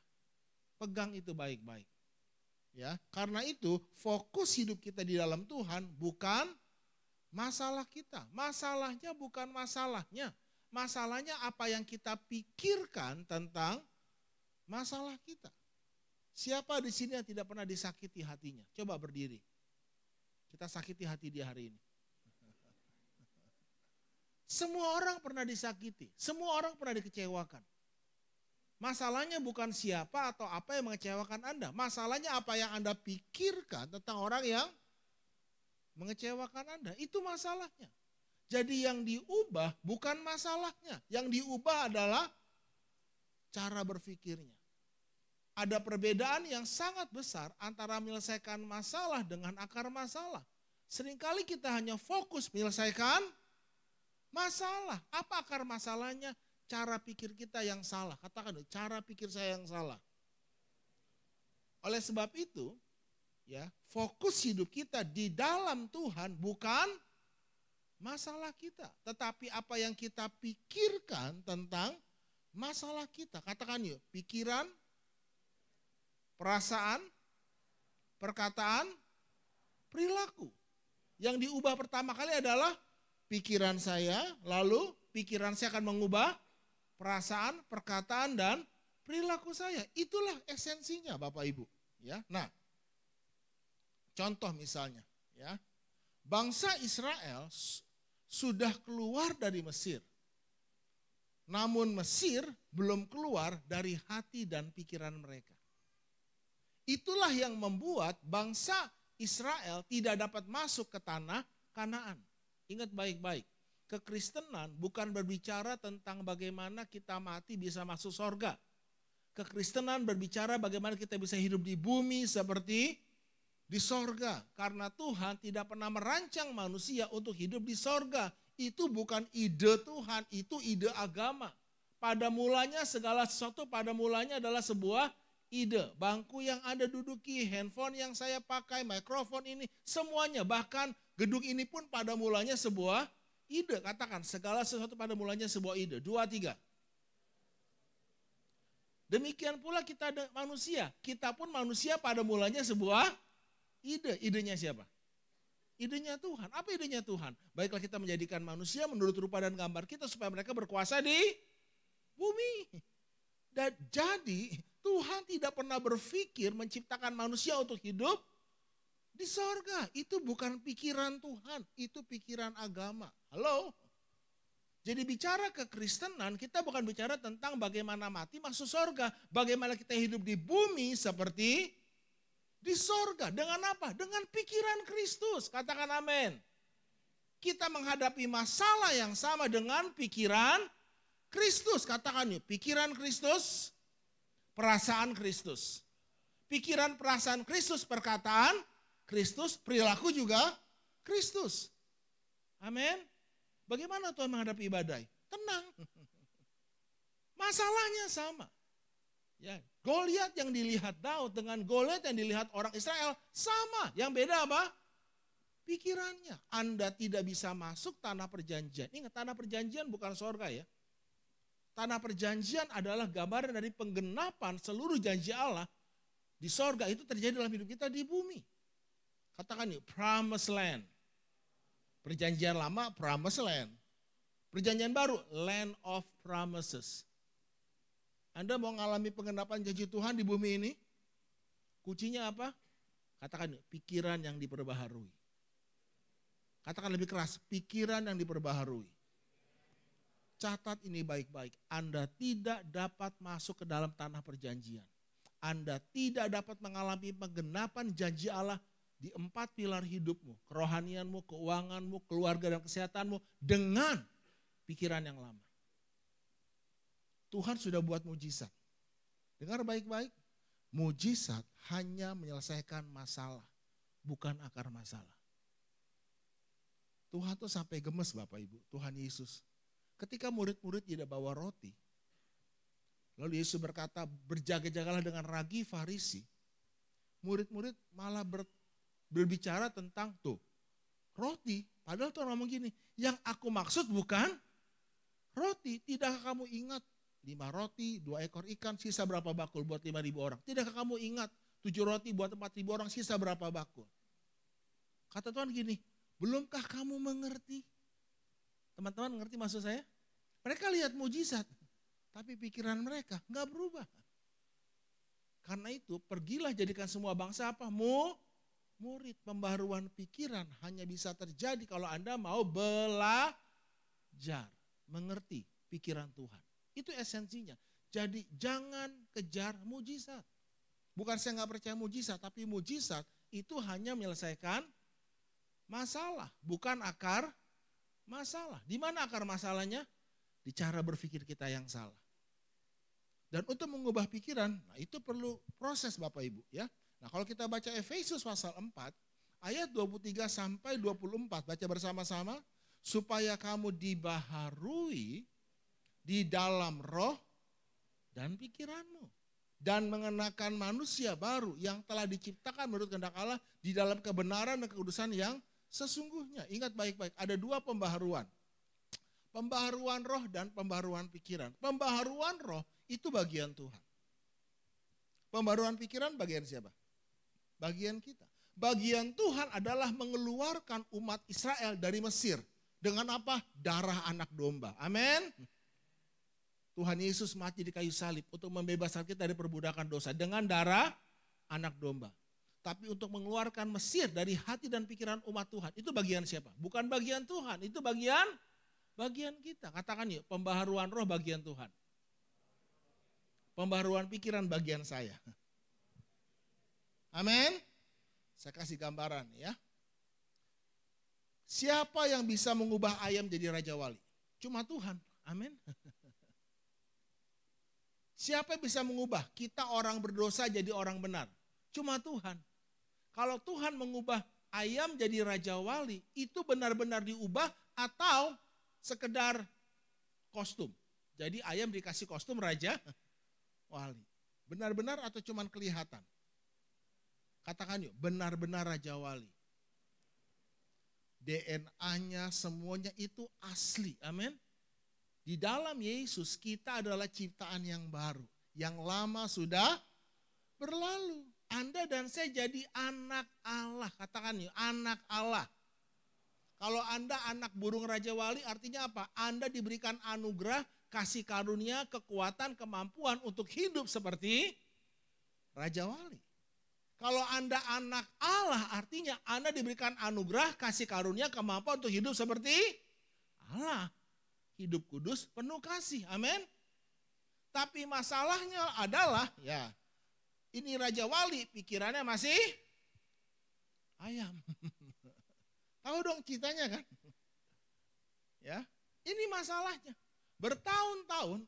Pegang itu baik-baik. Ya, karena itu fokus hidup kita di dalam Tuhan bukan masalah kita. Masalahnya bukan masalahnya. Masalahnya apa yang kita pikirkan tentang masalah kita. Siapa di sini yang tidak pernah disakiti hatinya? Coba berdiri. Kita sakiti hati dia hari ini. Semua orang pernah disakiti. Semua orang pernah dikecewakan. Masalahnya bukan siapa atau apa yang mengecewakan Anda. Masalahnya apa yang Anda pikirkan tentang orang yang mengecewakan Anda. Itu masalahnya. Jadi yang diubah bukan masalahnya. Yang diubah adalah cara berpikirnya. Ada perbedaan yang sangat besar antara menyelesaikan masalah dengan akar masalah. Seringkali kita hanya fokus menyelesaikan masalah. Apa akar masalahnya? Cara pikir kita yang salah. Katakan, cara pikir saya yang salah. Oleh sebab itu, ya, fokus hidup kita di dalam Tuhan bukan masalah kita, tetapi apa yang kita pikirkan tentang masalah kita. Katakan yuk, pikiran, perasaan, perkataan, perilaku. Yang diubah pertama kali adalah pikiran saya, lalu pikiran saya akan mengubah perasaan, perkataan, dan perilaku saya. Itulah esensinya Bapak Ibu. Ya, nah, contoh misalnya, ya, bangsa Israel sudah keluar dari Mesir. Namun Mesir belum keluar dari hati dan pikiran mereka. Itulah yang membuat bangsa Israel tidak dapat masuk ke tanah Kanaan. Ingat baik-baik, kekristenan bukan berbicara tentang bagaimana kita mati bisa masuk sorga. Kekristenan berbicara bagaimana kita bisa hidup di bumi seperti di sorga. Karena Tuhan tidak pernah merancang manusia untuk hidup di sorga. Itu bukan ide Tuhan, itu ide agama. Pada mulanya segala sesuatu pada mulanya adalah sebuah ide. Bangku yang Anda duduki, handphone yang saya pakai, mikrofon ini, semuanya. Bahkan gedung ini pun pada mulanya sebuah ide. Katakan, segala sesuatu pada mulanya sebuah ide. 2, 3. Demikian pula kita manusia. Kita pun manusia pada mulanya sebuah ide. Idenya siapa? Idenya Tuhan. Apa idenya Tuhan? Baiklah kita menjadikan manusia menurut rupa dan gambar kita supaya mereka berkuasa di bumi. Dan jadi Tuhan tidak pernah berpikir menciptakan manusia untuk hidup di sorga. Itu bukan pikiran Tuhan, itu pikiran agama. Halo? Jadi bicara kekristenan, kita bukan bicara tentang bagaimana mati masuk sorga. Bagaimana kita hidup di bumi seperti di sorga. Dengan apa? Dengan pikiran Kristus. Katakan amin. Kita menghadapi masalah yang sama dengan pikiran Kristus. Katakan yuk, pikiran Kristus, perasaan Kristus. Pikiran, perasaan Kristus, perkataan Kristus, perilaku juga Kristus. Amin. Bagaimana Tuhan menghadapi badai? Tenang. Masalahnya sama. Ya, Goliat yang dilihat Daud dengan Goliat yang dilihat orang Israel sama. Yang beda apa? Pikirannya. Anda tidak bisa masuk tanah perjanjian. Ingat, tanah perjanjian bukan sorga ya. Tanah perjanjian adalah gambaran dari penggenapan seluruh janji Allah di sorga. Itu terjadi dalam hidup kita di bumi. Katakan yuk, promised land. Perjanjian lama, promised land. Perjanjian baru, land of promises. Anda mau mengalami penggenapan janji Tuhan di bumi ini? Kuncinya apa? Katakan, pikiran yang diperbaharui. Katakan lebih keras, pikiran yang diperbaharui. Catat ini baik-baik. Anda tidak dapat masuk ke dalam tanah perjanjian. Anda tidak dapat mengalami penggenapan janji Allah di 4 pilar hidupmu, kerohanianmu, keuanganmu, keluarga dan kesehatanmu dengan pikiran yang lama. Tuhan sudah buat mujizat. Dengar baik-baik, mujizat hanya menyelesaikan masalah, bukan akar masalah. Tuhan tuh sampai gemes Bapak Ibu, Tuhan Yesus. Ketika murid-murid tidak bawa roti, lalu Yesus berkata, berjaga-jagalah dengan ragi Farisi. Murid-murid malah berbicara tentang tuh roti. Padahal Tuhan ngomong gini, yang aku maksud bukan roti. Tidakkah kamu ingat 5 roti, 2 ekor ikan, sisa berapa bakul buat 5.000 orang? Tidakkah kamu ingat 7 roti buat 4.000 orang, sisa berapa bakul? Kata Tuhan gini, belumkah kamu mengerti? Teman-teman mengerti maksud saya? Mereka lihat mujizat, tapi pikiran mereka nggak berubah. Karena itu pergilah jadikan semua bangsa apa? Murid. Pembaharuan pikiran hanya bisa terjadi kalau Anda mau belajar, mengerti pikiran Tuhan. Itu esensinya. Jadi jangan kejar mujizat. Bukan saya nggak percaya mujizat, tapi mujizat itu hanya menyelesaikan masalah, bukan akar masalah. Di mana akar masalahnya? Di cara berpikir kita yang salah. Dan untuk mengubah pikiran, nah itu perlu proses Bapak Ibu ya. Nah kalau kita baca Efesus pasal 4, ayat 23 sampai 24, baca bersama-sama. Supaya kamu dibaharui di dalam roh dan pikiranmu. Dan mengenakan manusia baru yang telah diciptakan menurut kehendak Allah di dalam kebenaran dan kekudusan yang sesungguhnya. Ingat baik-baik, ada dua pembaharuan. Pembaharuan roh dan pembaharuan pikiran. Pembaharuan roh itu bagian Tuhan. Pembaharuan pikiran bagian siapa? Bagian kita. Bagian Tuhan adalah mengeluarkan umat Israel dari Mesir. Dengan apa? Darah anak domba. Amin. Tuhan Yesus mati di kayu salib untuk membebaskan kita dari perbudakan dosa. Dengan darah anak domba. Tapi untuk mengeluarkan Mesir dari hati dan pikiran umat Tuhan. Itu bagian siapa? Bukan bagian Tuhan. Itu bagian kita. Katakan yuk, pembaharuan roh bagian Tuhan. Pembaharuan pikiran bagian saya. Amin. Saya kasih gambaran ya. Siapa yang bisa mengubah ayam jadi raja wali? Cuma Tuhan. Amin. Siapa yang bisa mengubah kita orang berdosa jadi orang benar? Cuma Tuhan. Kalau Tuhan mengubah ayam jadi raja wali, itu benar-benar diubah atau sekedar kostum. Jadi ayam dikasih kostum raja wali. Benar-benar atau cuman kelihatan? Katakan yuk, benar-benar raja wali. DNA-nya semuanya itu asli. Amin. Di dalam Yesus kita adalah ciptaan yang baru. Yang lama sudah berlalu. Anda dan saya jadi anak Allah. Katakan yuk, anak Allah. Kalau Anda anak burung raja wali artinya apa? Anda diberikan anugerah, kasih karunia, kekuatan, kemampuan untuk hidup seperti raja wali. Kalau Anda anak Allah artinya Anda diberikan anugerah, kasih karunia, kemampuan untuk hidup seperti Allah. Hidup kudus, penuh kasih. Amin. Tapi masalahnya adalah ya ini raja wali pikirannya masih ayam. Tahu dong ceritanya kan? Ya, ini masalahnya. Bertahun-tahun.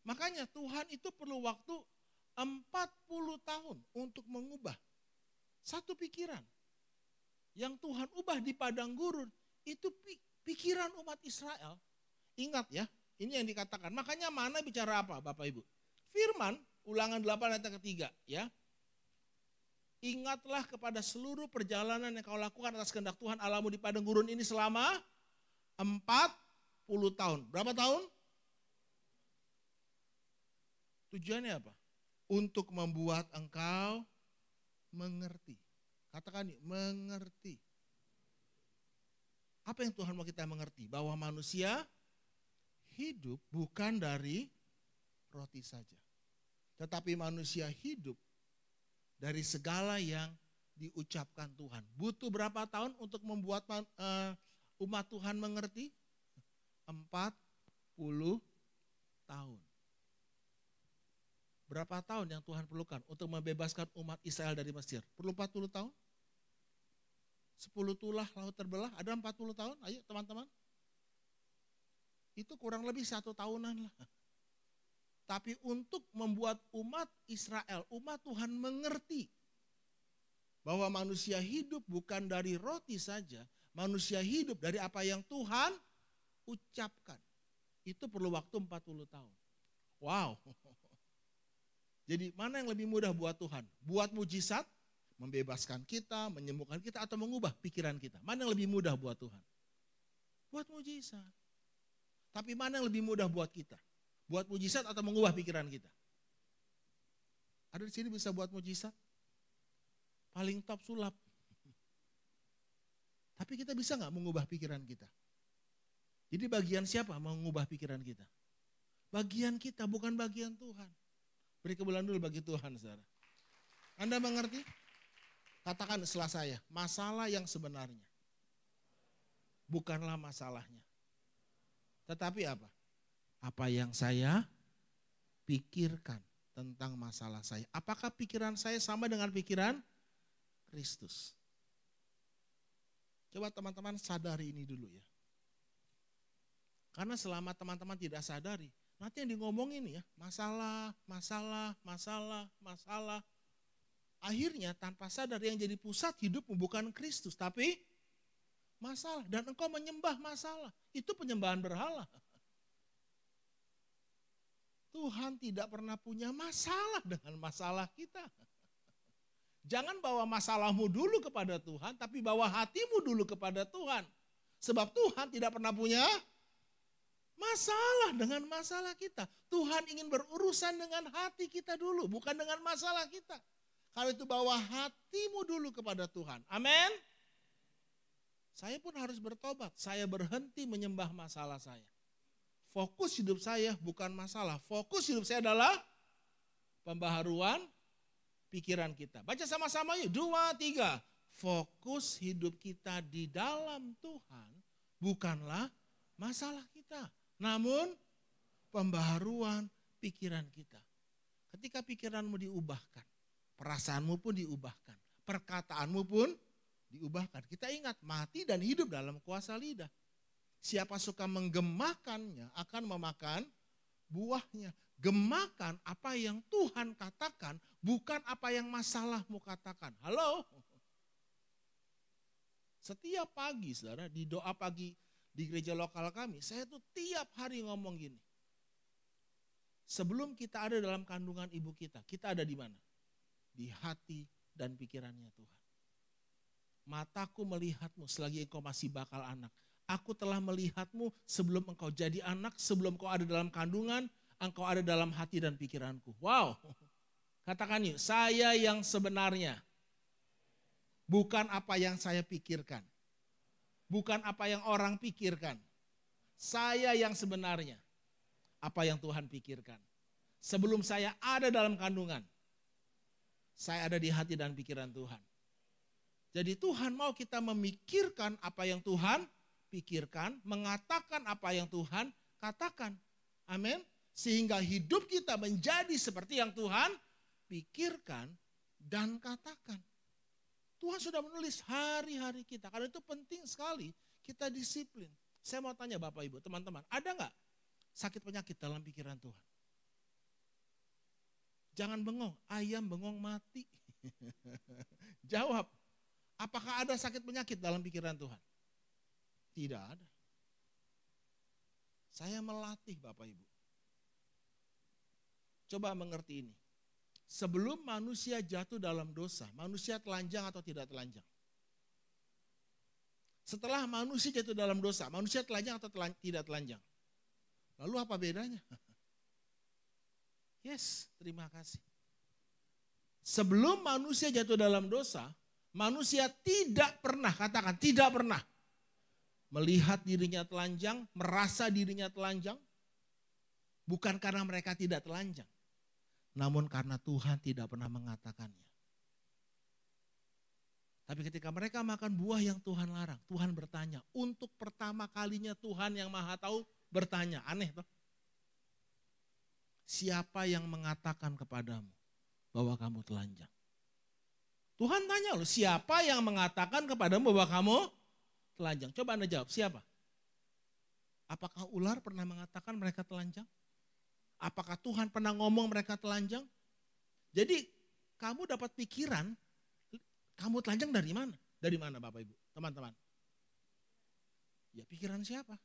Makanya Tuhan itu perlu waktu 40 tahun untuk mengubah satu pikiran. Yang Tuhan ubah di padang gurun itu pikiran umat Israel. Ingat ya, ini yang dikatakan. Makanya mana bicara apa Bapak Ibu? Firman Ulangan 8 ayat ketiga ya. Ingatlah kepada seluruh perjalanan yang kau lakukan atas kehendak Tuhan Allahmu di padang gurun ini selama 40 tahun. Berapa tahun? Tujuannya apa? Untuk membuat engkau mengerti. Katakan mengerti. Apa yang Tuhan mau kita mengerti? Bahwa manusia hidup bukan dari roti saja. Tetapi manusia hidup dari segala yang diucapkan Tuhan. Butuh berapa tahun untuk membuat umat Tuhan mengerti? 40 tahun. Berapa tahun yang Tuhan perlukan untuk membebaskan umat Israel dari Mesir? Perlu 40 tahun? 10 tulah laut terbelah, ada 40 tahun? Ayo teman-teman. Itu kurang lebih 1 tahunan lah. Tapi untuk membuat umat Israel, umat Tuhan mengerti bahwa manusia hidup bukan dari roti saja, manusia hidup dari apa yang Tuhan ucapkan. Itu perlu waktu 40 tahun. Wow. Jadi mana yang lebih mudah buat Tuhan? Buat mujizat, membebaskan kita, menyembuhkan kita, atau mengubah pikiran kita? Mana yang lebih mudah buat Tuhan? Buat mujizat. Tapi mana yang lebih mudah buat kita? Buat mujizat atau mengubah pikiran kita? Ada di sini bisa buat mujizat? Paling top sulap. Tapi kita bisa nggak mengubah pikiran kita? Jadi bagian siapa mengubah pikiran kita? Bagian kita, bukan bagian Tuhan. Beri kemuliaan dulu bagi Tuhan, saudara. Anda mengerti? Katakan setelah saya, masalah yang sebenarnya bukanlah masalahnya. Tetapi apa? Apa yang saya pikirkan tentang masalah saya. Apakah pikiran saya sama dengan pikiran Kristus? Coba teman-teman sadari ini dulu ya. Karena selama teman-teman tidak sadari, Nanti yang ngomongin ya, masalah, masalah, masalah, masalah. Akhirnya tanpa sadar yang jadi pusat hidupmu bukan Kristus, tapi masalah. Dan engkau menyembah masalah. Itu penyembahan berhala. Tuhan tidak pernah punya masalah dengan masalah kita. Jangan bawa masalahmu dulu kepada Tuhan, tapi bawa hatimu dulu kepada Tuhan. Sebab Tuhan tidak pernah punya masalah dengan masalah kita. Tuhan ingin berurusan dengan hati kita dulu, bukan dengan masalah kita. Kalau itu bawa hatimu dulu kepada Tuhan. Amin. Saya pun harus bertobat. Saya berhenti menyembah masalah saya. Fokus hidup saya bukan masalah. Fokus hidup saya adalah pembaharuan pikiran kita. Baca sama-sama yuk. 2, 3. Fokus hidup kita di dalam Tuhan bukanlah masalah kita. Namun pembaharuan pikiran kita. Ketika pikiranmu diubahkan, perasaanmu pun diubahkan, perkataanmu pun diubahkan. Kita ingat mati dan hidup dalam kuasa lidah. Siapa suka menggemakannya akan memakan buahnya. Gemakan apa yang Tuhan katakan, bukan apa yang masalahmu katakan. Halo? Setiap pagi saudara, di doa pagi di gereja lokal kami, saya tuh tiap hari ngomong gini. Sebelum kita ada dalam kandungan ibu kita ada di mana? Di hati dan pikirannya Tuhan. Mataku melihatmu selagi engkau masih bakal anak. Aku telah melihatmu sebelum engkau jadi anak, sebelum engkau ada dalam kandungan, engkau ada dalam hati dan pikiranku. Wow, katakan yuk, saya yang sebenarnya. Bukan apa yang saya pikirkan. Bukan apa yang orang pikirkan. Saya yang sebenarnya. Apa yang Tuhan pikirkan. Sebelum saya ada dalam kandungan, saya ada di hati dan pikiran Tuhan. Jadi Tuhan mau kita memikirkan apa yang Tuhan pikirkan, mengatakan apa yang Tuhan katakan. Amin. Sehingga hidup kita menjadi seperti yang Tuhan pikirkan dan katakan. Tuhan sudah menulis hari-hari kita. Karena itu penting sekali kita disiplin. Saya mau tanya Bapak Ibu, teman-teman, ada nggak sakit penyakit dalam pikiran Tuhan? Jangan bengong, ayam bengong mati. Jawab, apakah ada sakit penyakit dalam pikiran Tuhan? Tidak ada. Saya melatih Bapak Ibu. Coba mengerti ini. Sebelum manusia jatuh dalam dosa, manusia telanjang atau tidak telanjang? Setelah manusia jatuh dalam dosa, manusia telanjang atau tidak telanjang? Lalu apa bedanya? Yes, terima kasih. Sebelum manusia jatuh dalam dosa, manusia tidak pernah, katakan tidak pernah melihat dirinya telanjang, merasa dirinya telanjang. Bukan karena mereka tidak telanjang, namun karena Tuhan tidak pernah mengatakannya. Tapi ketika mereka makan buah yang Tuhan larang, Tuhan bertanya. Untuk pertama kalinya Tuhan yang Maha Tahu bertanya. Aneh toh? Siapa yang mengatakan kepadamu bahwa kamu telanjang? Tuhan tanya loh, siapa yang mengatakan kepadamu bahwa kamu telanjang? Coba Anda jawab, siapa? Apakah ular pernah mengatakan mereka telanjang? Apakah Tuhan pernah ngomong mereka telanjang? Jadi kamu dapat pikiran, kamu telanjang dari mana? Dari mana Bapak Ibu, teman-teman? Ya pikiran siapa?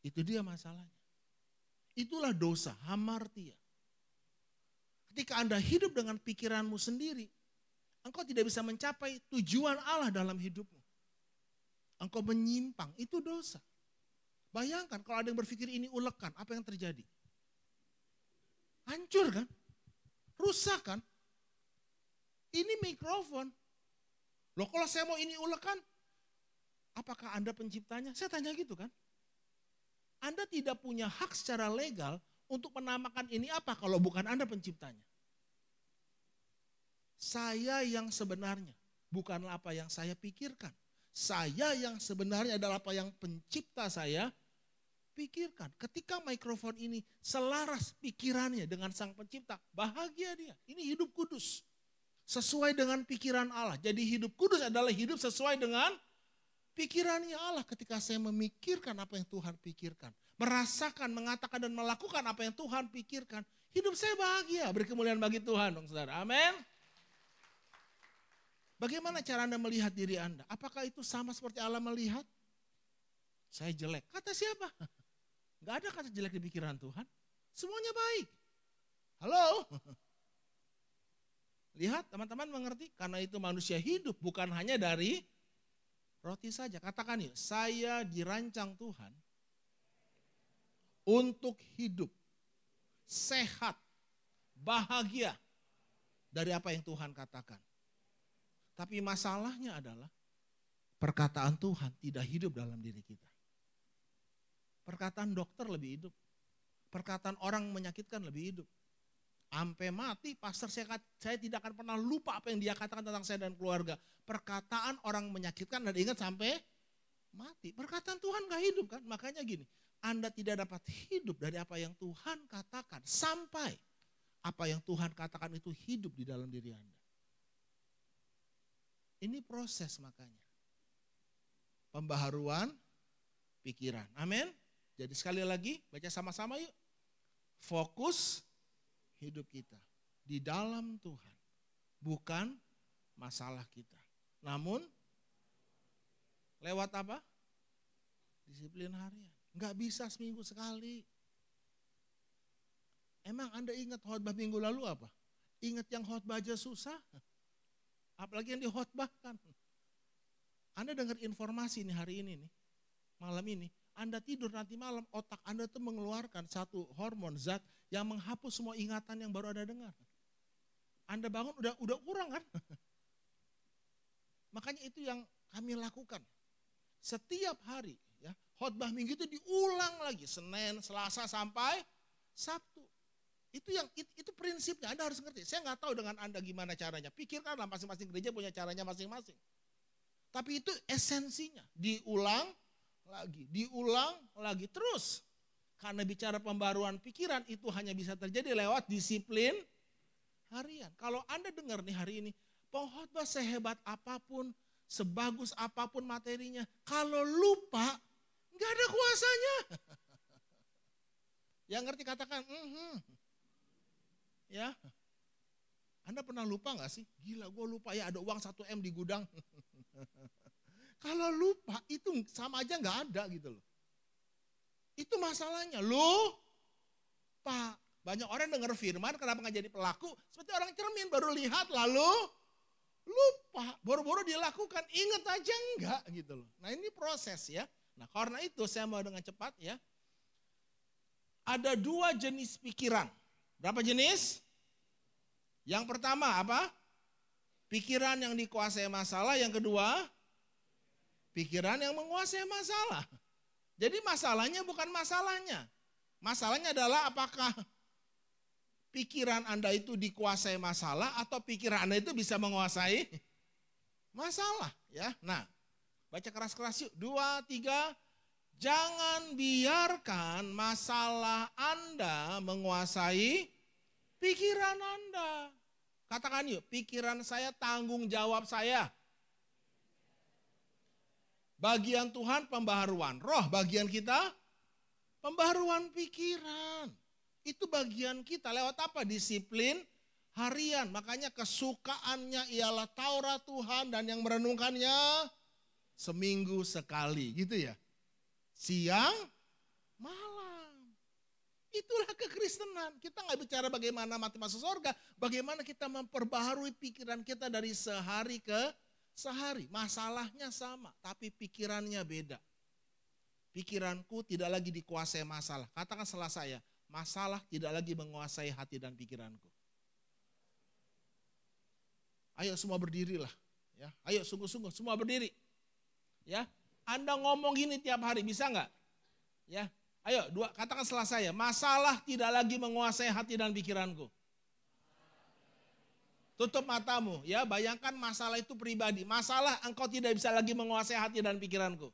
Itu dia masalahnya. Itulah dosa, hamartia. Ketika Anda hidup dengan pikiranmu sendiri, engkau tidak bisa mencapai tujuan Allah dalam hidupmu. Engkau menyimpang, itu dosa. Bayangkan kalau ada yang berpikir ini ulekan, apa yang terjadi? Hancur kan? Rusak kan? Ini mikrofon. Loh kalau saya mau ini ulekan, apakah Anda penciptanya? Saya tanya gitu kan. Anda tidak punya hak secara legal untuk menamakan ini apa kalau bukan Anda penciptanya. Saya yang sebenarnya, bukanlah apa yang saya pikirkan. Saya yang sebenarnya adalah apa yang pencipta saya pikirkan. Ketika mikrofon ini selaras pikirannya dengan sang pencipta, bahagia dia. Ini hidup kudus. Sesuai dengan pikiran Allah. Jadi hidup kudus adalah hidup sesuai dengan pikirannya Allah. Ketika saya memikirkan apa yang Tuhan pikirkan, merasakan, mengatakan dan melakukan apa yang Tuhan pikirkan, hidup saya bahagia, beri kemuliaan bagi Tuhan dong saudara. Amin. Bagaimana cara Anda melihat diri Anda? Apakah itu sama seperti Allah melihat? Saya jelek. Kata siapa? Gak ada kata jelek di pikiran Tuhan. Semuanya baik. Halo? Lihat teman-teman mengerti? Karena itu manusia hidup bukan hanya dari roti saja. Katakan yuk, saya dirancang Tuhan untuk hidup sehat, bahagia dari apa yang Tuhan katakan. Tapi masalahnya adalah perkataan Tuhan tidak hidup dalam diri kita. Perkataan dokter lebih hidup. Perkataan orang menyakitkan lebih hidup. Sampai mati, pastor saya tidak akan pernah lupa apa yang dia katakan tentang saya dan keluarga. Perkataan orang menyakitkan dan ingat sampai mati. Perkataan Tuhan gak hidup kan? Makanya gini, Anda tidak dapat hidup dari apa yang Tuhan katakan. Sampai apa yang Tuhan katakan itu hidup di dalam diri Anda. Ini proses makanya. Pembaharuan pikiran. Amin. Jadi sekali lagi baca sama-sama yuk. Fokus hidup kita di dalam Tuhan. Bukan masalah kita. Namun lewat apa? Disiplin harian. Enggak bisa seminggu sekali. Emang Anda ingat khotbah minggu lalu apa? Ingat yang khotbah aja susah? Apalagi yang dikhotbahkan. Anda dengar informasi nih hari ini nih, malam ini. Anda tidur nanti malam, otak Anda tuh mengeluarkan satu hormon zat yang menghapus semua ingatan yang baru Anda dengar. Anda bangun udah kurang kan? Makanya itu yang kami lakukan. Setiap hari ya, khotbah minggu itu diulang lagi, Senin, Selasa sampai Sabtu. Itu prinsipnya, Anda harus ngerti. Saya nggak tahu dengan Anda gimana caranya. Pikirkanlah masing-masing gereja punya caranya masing-masing. Tapi itu esensinya, diulang lagi terus. Karena bicara pembaruan pikiran itu hanya bisa terjadi lewat disiplin harian. Kalau Anda dengar nih hari ini, pengkhotbah sehebat apapun, sebagus apapun materinya, kalau lupa, nggak ada kuasanya. Yang ngerti katakan, ya, Anda pernah lupa gak sih? Gila gue lupa ya ada uang 1M di gudang. Kalau lupa itu sama aja gak ada gitu loh. Itu masalahnya, lupa. Banyak orang dengar firman kenapa gak jadi pelaku. Seperti orang cermin baru lihat lalu lupa. Boro-boro dilakukan, inget aja enggak gitu loh. Nah ini proses ya. Nah karena itu saya mau dengan cepat ya. Ada 2 jenis pikiran. Berapa jenis? Yang pertama apa? Pikiran yang dikuasai masalah. Yang kedua, pikiran yang menguasai masalah. Jadi masalahnya bukan masalahnya. Masalahnya adalah apakah pikiran Anda itu dikuasai masalah atau pikiran Anda itu bisa menguasai masalah. Ya, nah, baca keras-keras yuk. 2, 3. Jangan biarkan masalah Anda menguasai pikiran Anda. Katakan yuk, pikiran saya tanggung jawab saya. Bagian Tuhan pembaharuan roh, bagian kita pembaharuan pikiran. Itu bagian kita lewat apa? Disiplin harian. Makanya kesukaannya ialah Taurat Tuhan dan yang merenungkannya seminggu sekali gitu ya. Siang, malam. Itulah kekristenan. Kita nggak bicara bagaimana mati masuk surga. Bagaimana kita memperbaharui pikiran kita dari sehari ke sehari. Masalahnya sama, tapi pikirannya beda. Pikiranku tidak lagi dikuasai masalah. Katakan setelah saya, masalah tidak lagi menguasai hati dan pikiranku. Ayo semua berdirilah. Ya, ayo sungguh-sungguh semua berdiri. Ya, Anda ngomong gini tiap hari bisa nggak? Ya, ayo katakan setelah saya, masalah tidak lagi menguasai hati dan pikiranku. Tutup matamu, ya bayangkan masalah itu pribadi. Masalah engkau tidak bisa lagi menguasai hati dan pikiranku.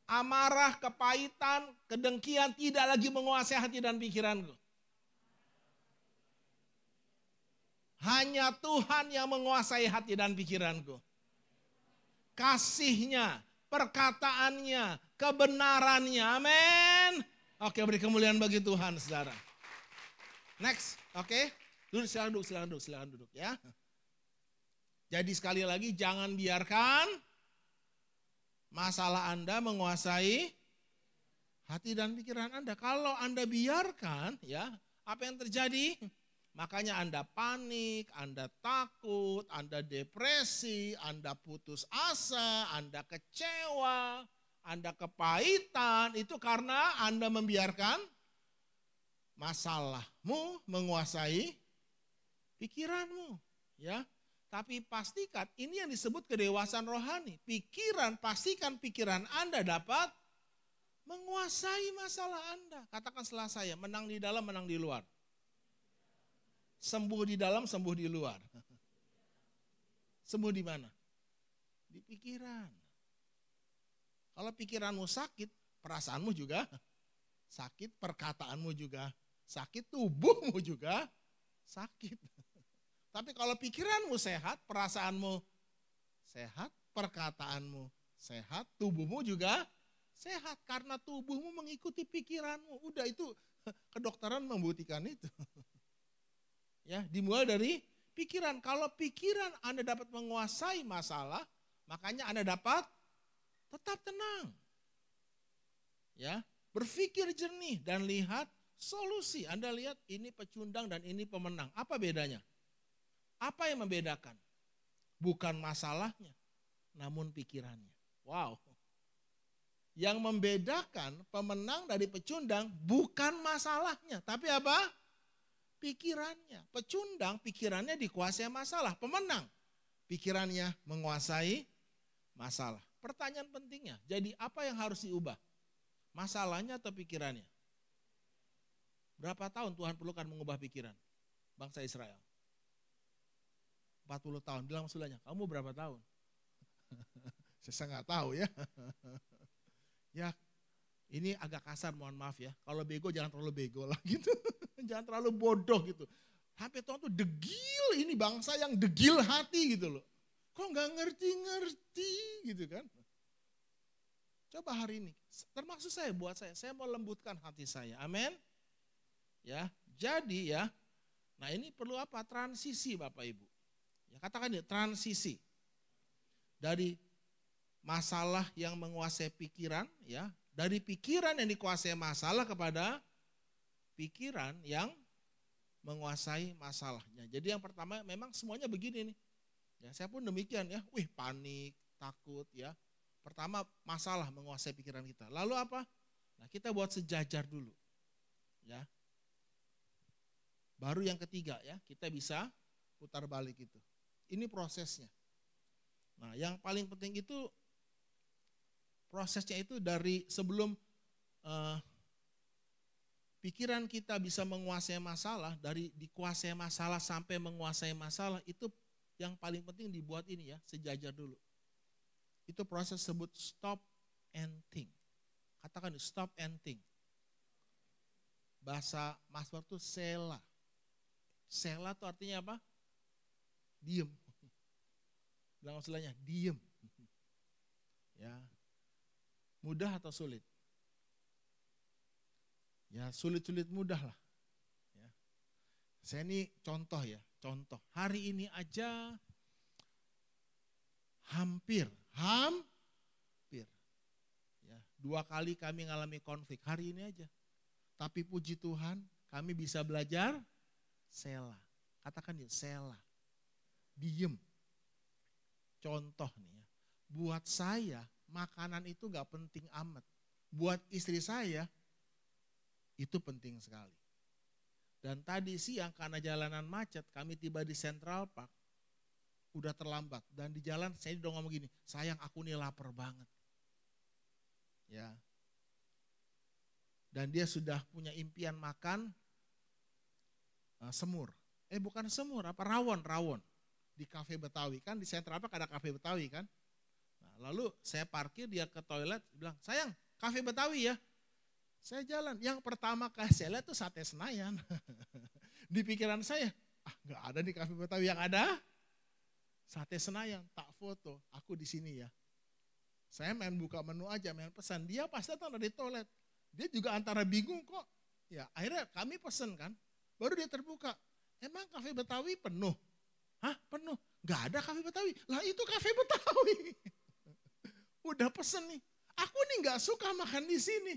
Amarah, kepahitan, kedengkian tidak lagi menguasai hati dan pikiranku. Hanya Tuhan yang menguasai hati dan pikiranku. Kasihnya, perkataannya, kebenarannya. Amin. Oke, beri kemuliaan bagi Tuhan, saudara. Next, oke. Duduk, silakan duduk ya. Jadi sekali lagi jangan biarkan masalah Anda menguasai hati dan pikiran Anda. Kalau Anda biarkan, ya, apa yang terjadi? Makanya Anda panik, Anda takut, Anda depresi, Anda putus asa, Anda kecewa, Anda kepahitan. Itu karena Anda membiarkan masalahmu menguasai pikiranmu, ya. Tapi pastikan ini yang disebut kedewasaan rohani. Pastikan pikiran Anda dapat menguasai masalah Anda. Katakan setelah saya, menang di dalam, menang di luar. Sembuh di dalam, sembuh di luar. Sembuh di mana? Di pikiran. Kalau pikiranmu sakit, perasaanmu juga sakit, perkataanmu juga sakit, tubuhmu juga sakit. Tapi kalau pikiranmu sehat, perasaanmu sehat, perkataanmu sehat, tubuhmu juga sehat. Karena tubuhmu mengikuti pikiranmu. Udah itu kedokteran membuktikan itu. Ya, dimulai dari pikiran. Kalau pikiran Anda dapat menguasai masalah, makanya Anda dapat tetap tenang. Ya, berpikir jernih dan lihat solusi. Anda lihat ini pecundang dan ini pemenang. Apa bedanya? Apa yang membedakan? Bukan masalahnya, namun pikirannya. Wow. Yang membedakan pemenang dari pecundang bukan masalahnya, tapi apa? Pikirannya. Pecundang pikirannya dikuasai masalah. Pemenang pikirannya menguasai masalah. Pertanyaan pentingnya, jadi apa yang harus diubah? Masalahnya atau pikirannya? Berapa tahun Tuhan perlukan mengubah pikiran bangsa Israel? 40 tahun. Bilang maksudnya, kamu berapa tahun? Saya nggak tahu ya. Ya, ini agak kasar, mohon maaf ya. Kalau bego jangan terlalu bego lah gitu. Jangan terlalu bodoh gitu. Sampai Tuhan tuh degil, ini bangsa yang degil hati gitu loh. Kok nggak ngerti-ngerti gitu kan. Coba hari ini, termasuk saya, buat saya mau lembutkan hati saya. Amin. Ya, jadi ya, nah ini perlu apa? Transisi Bapak Ibu. Ya, katakan ini, transisi. Dari masalah yang menguasai pikiran, ya, dari pikiran yang dikuasai masalah kepada pikiran yang menguasai masalahnya. Jadi yang pertama memang semuanya begini nih. Ya, saya pun demikian ya. Panik, takut ya. Pertama masalah menguasai pikiran kita. Lalu apa? Nah, kita buat sejajar dulu. Ya. Baru yang ketiga ya, kita bisa putar balik itu. Ini prosesnya. Nah, yang paling penting itu prosesnya itu dari sebelum pikiran kita bisa menguasai masalah, dari dikuasai masalah sampai menguasai masalah, itu yang paling penting dibuat ini ya, sejajar dulu. Itu proses sebut stop and think. Katakan stop and think. Bahasa Mazmur itu sela. Sela itu artinya apa? Diem. Bilang maksudnya diem. Ya. Mudah atau sulit? Ya sulit-sulit mudah lah. Ya. Saya ini contoh ya, contoh. Hari ini aja hampir. Ya, 2 kali kami mengalami konflik, hari ini aja. Tapi puji Tuhan kami bisa belajar sela. Katakan dia sela. Diem. Contoh nih ya, buat saya makanan itu gak penting amat. Buat istri saya itu penting sekali. Dan tadi siang karena jalanan macet, kami tiba di Central Park, udah terlambat. Dan di jalan saya udah ngomong gini, sayang aku nih lapar banget. Ya. Dan dia sudah punya impian makan semur. Bukan semur, rawon. Di kafe Betawi, kan di Central Park ada kafe Betawi kan. Nah, lalu saya parkir, dia ke toilet, bilang, sayang kafe Betawi ya. Saya jalan, yang pertama saya lihat itu sate Senayan. Di pikiran saya, gak ada di kafe Betawi, yang ada sate Senayan. Tak foto, aku di sini ya. Saya main buka menu aja, main pesan. Dia pasti datang dari toilet. Dia juga antara bingung kok. Ya akhirnya kami pesen kan. Baru dia terbuka. Emang kafe Betawi penuh? Hah, penuh? Gak ada kafe Betawi. Lah itu kafe Betawi. Udah pesen nih. Aku nih gak suka makan di sini.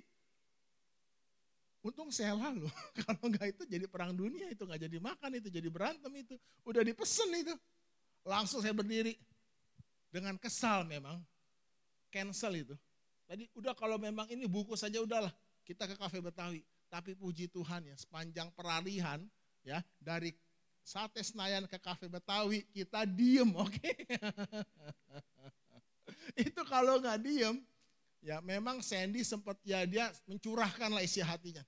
Untung saya lalu. Kalau enggak itu jadi perang dunia, itu gak jadi makan, itu jadi berantem itu. Udah dipesen itu. Langsung saya berdiri. Dengan kesal memang. Cancel itu. Tadi udah kalau memang ini bungkus saja udahlah. Kita ke kafe Betawi. Tapi puji Tuhan ya, sepanjang peralihan ya, dari Sate Senayan ke kafe Betawi, kita diem, oke? Itu kalau nggak diem, ya memang Sandy sempat ya dia mencurahkan lah isi hatinya.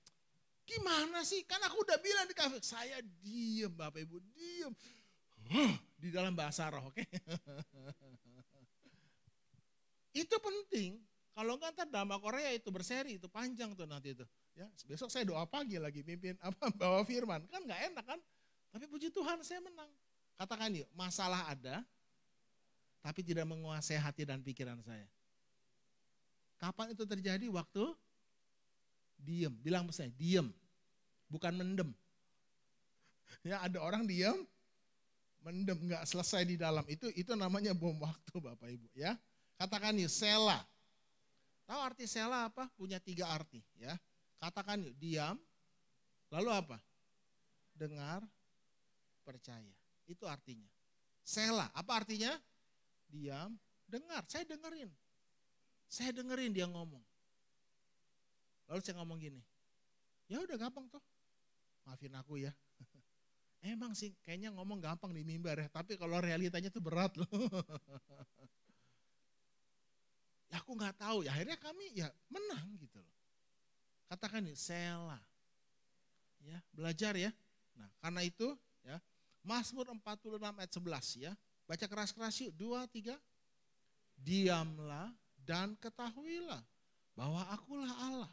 Gimana sih? Kan aku udah bilang di kafe, saya diem Bapak Ibu, diem. Di dalam bahasa roh, oke? Itu penting. Kalau nggak ntar drama Korea itu berseri, itu panjang tuh nanti itu. Ya, besok saya doa pagi lagi mimpin bawa firman, kan nggak enak kan? Tapi puji Tuhan saya menang. Katakan yuk, masalah ada, tapi tidak menguasai hati dan pikiran saya. Kapan itu terjadi? Waktu diem. Bilang saya, diem. Bukan mendem. Ya ada orang diem, mendem, nggak selesai di dalam. Itu namanya bom waktu Bapak Ibu. Ya, katakan yuk, sela. Tahu arti sela apa? Punya 3 arti. Ya, katakan yuk, diam. Lalu apa? Dengar, percaya. Itu artinya. Sela, apa artinya? Diam, dengar. Saya dengerin. Saya dengerin dia ngomong. Lalu saya ngomong gini. Ya udah gampang toh. Maafin aku ya. Emang sih kayaknya ngomong gampang di mimbar ya. Tapi kalau realitanya tuh berat loh. Ya aku gak tahu. Ya akhirnya kami ya menang gitu loh. Katakan nih, sela. Ya, belajar ya. Nah karena itu ya. Mazmur 46 ayat 11 ya. Baca keras-keras yuk, 2, 3. Diamlah dan ketahuilah bahwa akulah Allah.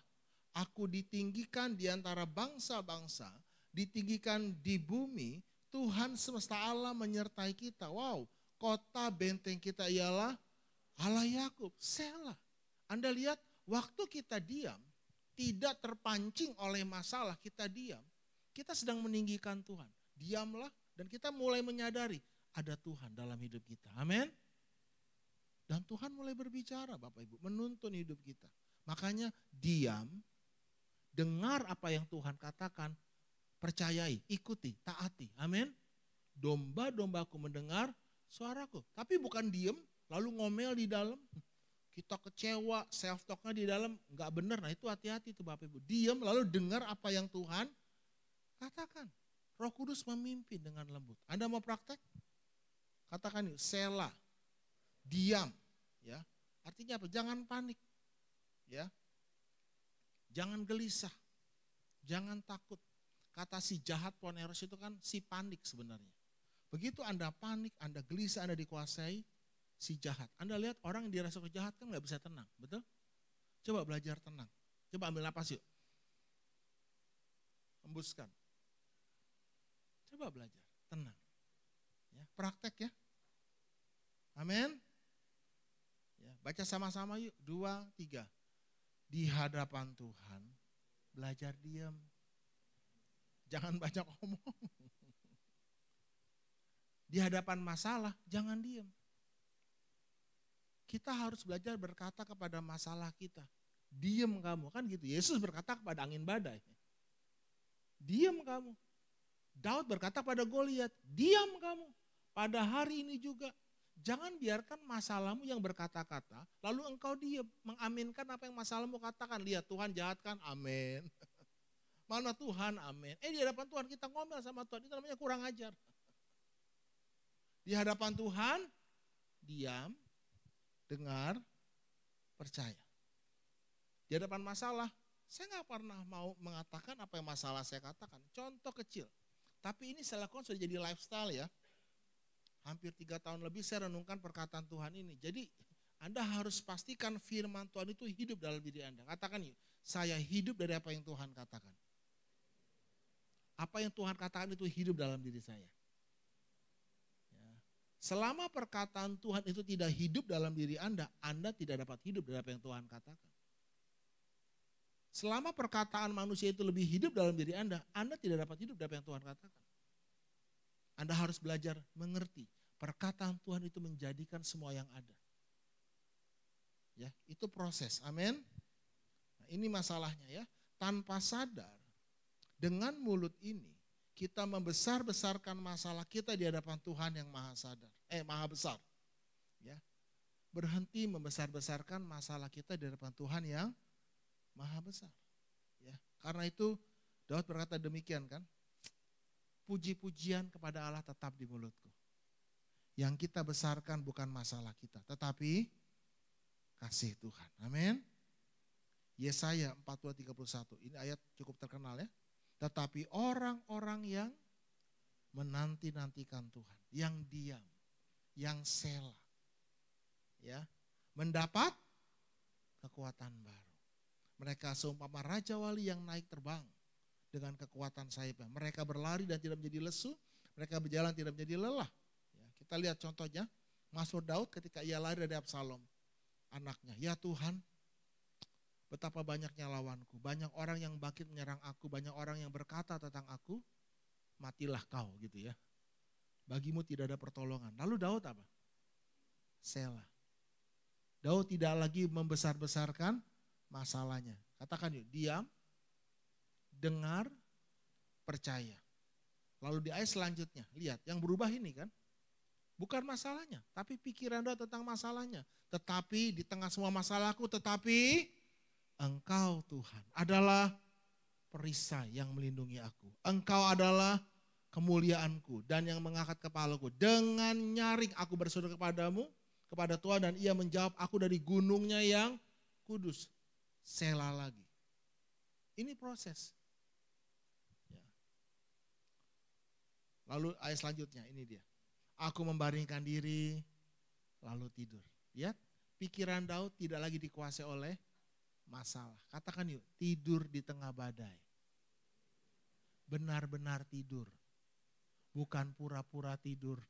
Aku ditinggikan di antara bangsa-bangsa, ditinggikan di bumi, Tuhan semesta Allah menyertai kita. Wow, kota benteng kita ialah Allah Yakub, Sela. Anda lihat waktu kita diam, tidak terpancing oleh masalah, kita diam. Kita sedang meninggikan Tuhan. Diamlah dan kita mulai menyadari ada Tuhan dalam hidup kita. Amin. Dan Tuhan mulai berbicara Bapak Ibu, menuntun hidup kita. Makanya diam, dengar apa yang Tuhan katakan, percayai, ikuti, taati. Amin. Domba-dombaku mendengar suaraku. Tapi bukan diam, lalu ngomel di dalam. Kita kecewa, self-talknya di dalam, enggak benar. Nah itu hati-hati tuh Bapak Ibu. Diam lalu dengar apa yang Tuhan katakan. Roh Kudus memimpin dengan lembut. Anda mau praktek? Katakan yuk, sela, diam, ya. Artinya apa? Jangan panik, ya. Jangan gelisah, jangan takut. Kata si jahat Poneros itu kan si panik sebenarnya. Begitu Anda panik, Anda gelisah, Anda dikuasai si jahat. Anda lihat orang yang dirasa jahat kan nggak bisa tenang, betul? Coba belajar tenang. Coba ambil napas yuk. Hembuskan. Coba belajar, tenang. Ya, praktek ya. Amin. Ya, baca sama-sama yuk, 2, 3. Di hadapan Tuhan, belajar diam. Jangan banyak ngomong. Di hadapan masalah, jangan diam. Kita harus belajar berkata kepada masalah kita. Diam kamu, kan gitu. Yesus berkata kepada angin badai. Diam kamu. Daud berkata pada Goliat, diam kamu. Pada hari ini juga, jangan biarkan masalahmu yang berkata-kata, lalu engkau diam, mengaminkan apa yang masalahmu katakan. Lihat Tuhan jahat kan, amin. Mana Tuhan, amin. Di hadapan Tuhan kita ngomel sama Tuhan, itu namanya kurang ajar. Di hadapan Tuhan, diam, dengar, percaya. Di hadapan masalah, saya gak pernah mau mengatakan apa yang masalah saya katakan. Contoh kecil. Tapi ini saya lakukan sudah jadi lifestyle ya. Hampir 3 tahun lebih saya renungkan perkataan Tuhan ini. Jadi Anda harus pastikan firman Tuhan itu hidup dalam diri Anda. Katakan yuk, saya hidup dari apa yang Tuhan katakan. Apa yang Tuhan katakan itu hidup dalam diri saya. Ya. Selama perkataan Tuhan itu tidak hidup dalam diri Anda tidak dapat hidup dari apa yang Tuhan katakan. Selama perkataan manusia itu lebih hidup dalam diri Anda tidak dapat hidup dari apa yang Tuhan katakan. Anda harus belajar mengerti perkataan Tuhan itu menjadikan semua yang ada. Ya, itu proses. Amin. Nah, ini masalahnya ya. Tanpa sadar dengan mulut ini kita membesar-besarkan masalah kita di hadapan Tuhan yang maha besar. Ya. Berhenti membesar-besarkan masalah kita di hadapan Tuhan yang maha besar. Ya. Karena itu Daud berkata demikian kan. Puji-pujian kepada Allah tetap di mulutku. Yang kita besarkan bukan masalah kita, tetapi kasih Tuhan. Amin. Yesaya 42:31. Ini ayat cukup terkenal ya. Tetapi orang-orang yang menanti-nantikan Tuhan, yang diam, yang sela, ya, mendapat kekuatan baru. Mereka seumpama raja wali yang naik terbang dengan kekuatan sayapnya. Mereka berlari dan tidak menjadi lesu, mereka berjalan tidak menjadi lelah. Ya, kita lihat contohnya, Mazmur Daud ketika ia lari dari Absalom, anaknya. Ya Tuhan, betapa banyaknya lawanku, banyak orang yang bangkit menyerang aku, banyak orang yang berkata tentang aku, matilah kau gitu ya. Bagimu tidak ada pertolongan. Lalu Daud apa? Sela. Daud tidak lagi membesar-besarkan masalahnya. Katakan yuk, diam, dengar, percaya. Lalu di ayat selanjutnya, lihat yang berubah ini kan. Bukan masalahnya, tapi pikiran Daud tentang masalahnya. Tetapi di tengah semua masalahku, tetapi Engkau Tuhan adalah perisai yang melindungi aku. Engkau adalah kemuliaanku dan yang mengangkat kepalaku. Dengan nyaring aku berseru kepadamu, kepada Tuhan, dan ia menjawab aku dari gunungnya yang kudus. Sela lagi. Ini proses. Ya. Lalu ayat selanjutnya, ini dia. Aku membaringkan diri, lalu tidur. Lihat, pikiran Daud tidak lagi dikuasai oleh masalah. Katakan yuk, tidur di tengah badai. Benar-benar tidur. Bukan pura-pura tidur.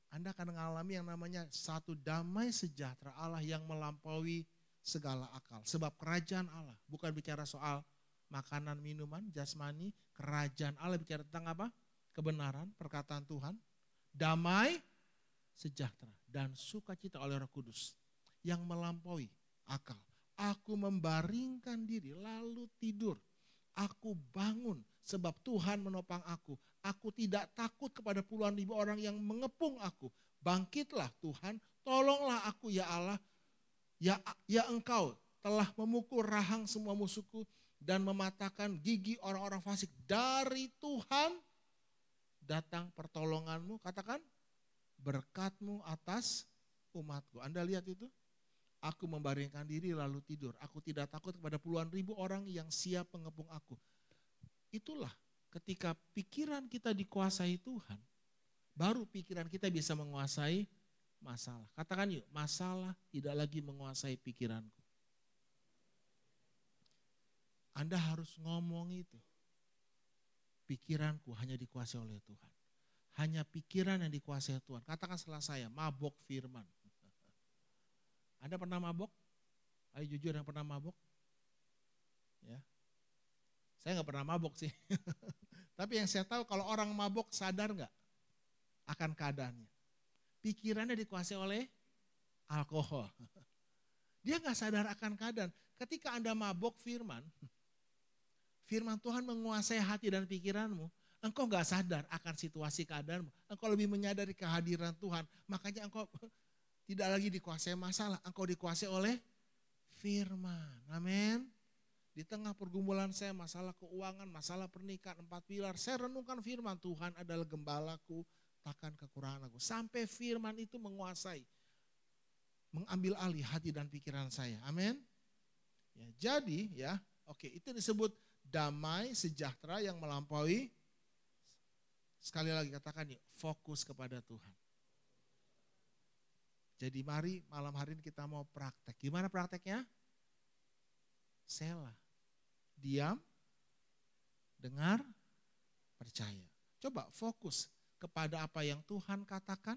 Anda akan mengalami yang namanya satu damai sejahtera Allah yang melampaui segala akal. Sebab kerajaan Allah bukan bicara soal makanan, minuman, jasmani. Kerajaan Allah bicara tentang apa? Kebenaran, perkataan Tuhan. Damai, sejahtera, dan sukacita oleh Roh Kudus yang melampaui akal. Aku membaringkan diri lalu tidur. Aku bangun sebab Tuhan menopang aku. Aku tidak takut kepada puluhan ribu orang yang mengepung aku. Bangkitlah Tuhan, tolonglah aku ya Allah. Ya Engkau telah memukul rahang semua musuhku dan mematahkan gigi orang-orang fasik. Dari Tuhan datang pertolonganmu, katakan berkatmu atas umatku. Anda lihat itu? Aku membaringkan diri lalu tidur. Aku tidak takut kepada puluhan ribu orang yang siap mengepung aku. Itulah ketika pikiran kita dikuasai Tuhan, baru pikiran kita bisa menguasai masalah. Katakan yuk, masalah tidak lagi menguasai pikiranku. Anda harus ngomong itu. Pikiranku hanya dikuasai oleh Tuhan. Hanya pikiran yang dikuasai Tuhan. Katakan setelah saya, mabok firman. Anda pernah mabok? Ayo jujur, yang pernah mabok? Ya. Saya nggak pernah mabok sih. Tapi yang saya tahu kalau orang mabok sadar nggak akan keadaannya. Pikirannya dikuasai oleh alkohol. Dia nggak sadar akan keadaan. Ketika Anda mabok firman Tuhan menguasai hati dan pikiranmu. Engkau nggak sadar akan situasi keadaanmu. Engkau lebih menyadari kehadiran Tuhan. Makanya engkau tidak lagi dikuasai masalah, engkau dikuasai oleh firman. Amin. Di tengah pergumulan saya, masalah keuangan, masalah pernikahan, 4 pilar, saya renungkan firman, Tuhan adalah gembalaku, takkan kekurangan aku. Sampai firman itu menguasai, mengambil alih hati dan pikiran saya. Amin. Ya, jadi ya, oke, itu disebut damai sejahtera yang melampaui. Sekali lagi katakan yuk, fokus kepada Tuhan. Jadi mari malam hari ini kita mau praktek. Gimana prakteknya? Sela. Diam, dengar, percaya. Coba fokus. kepada apa yang Tuhan katakan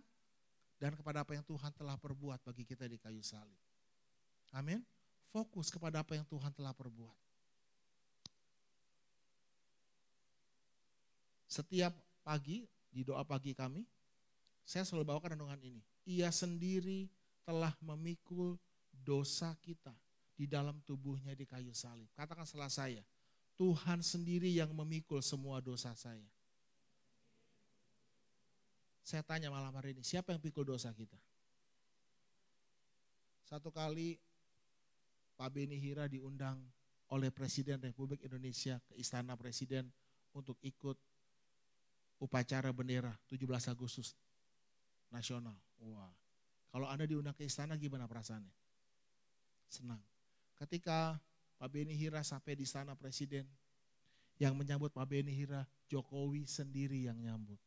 dan kepada apa yang Tuhan telah perbuat bagi kita di kayu salib. Amin. Fokus kepada apa yang Tuhan telah perbuat. Setiap pagi di doa pagi kami, saya selalu bawakan renungan ini. Ia sendiri telah memikul dosa kita di dalam tubuhnya di kayu salib. Katakan setelah saya, Tuhan sendiri yang memikul semua dosa saya. Saya tanya malam hari ini, siapa yang pikul dosa kita? Satu kali Pak Beni Hira diundang oleh Presiden Republik Indonesia ke Istana Presiden untuk ikut upacara bendera 17 Agustus nasional. Wah, kalau Anda diundang ke istana gimana perasaannya? Senang. Ketika Pak Beni Hira sampai di Istana Presiden, yang menyambut Pak Beni Hira, Jokowi sendiri yang nyambut.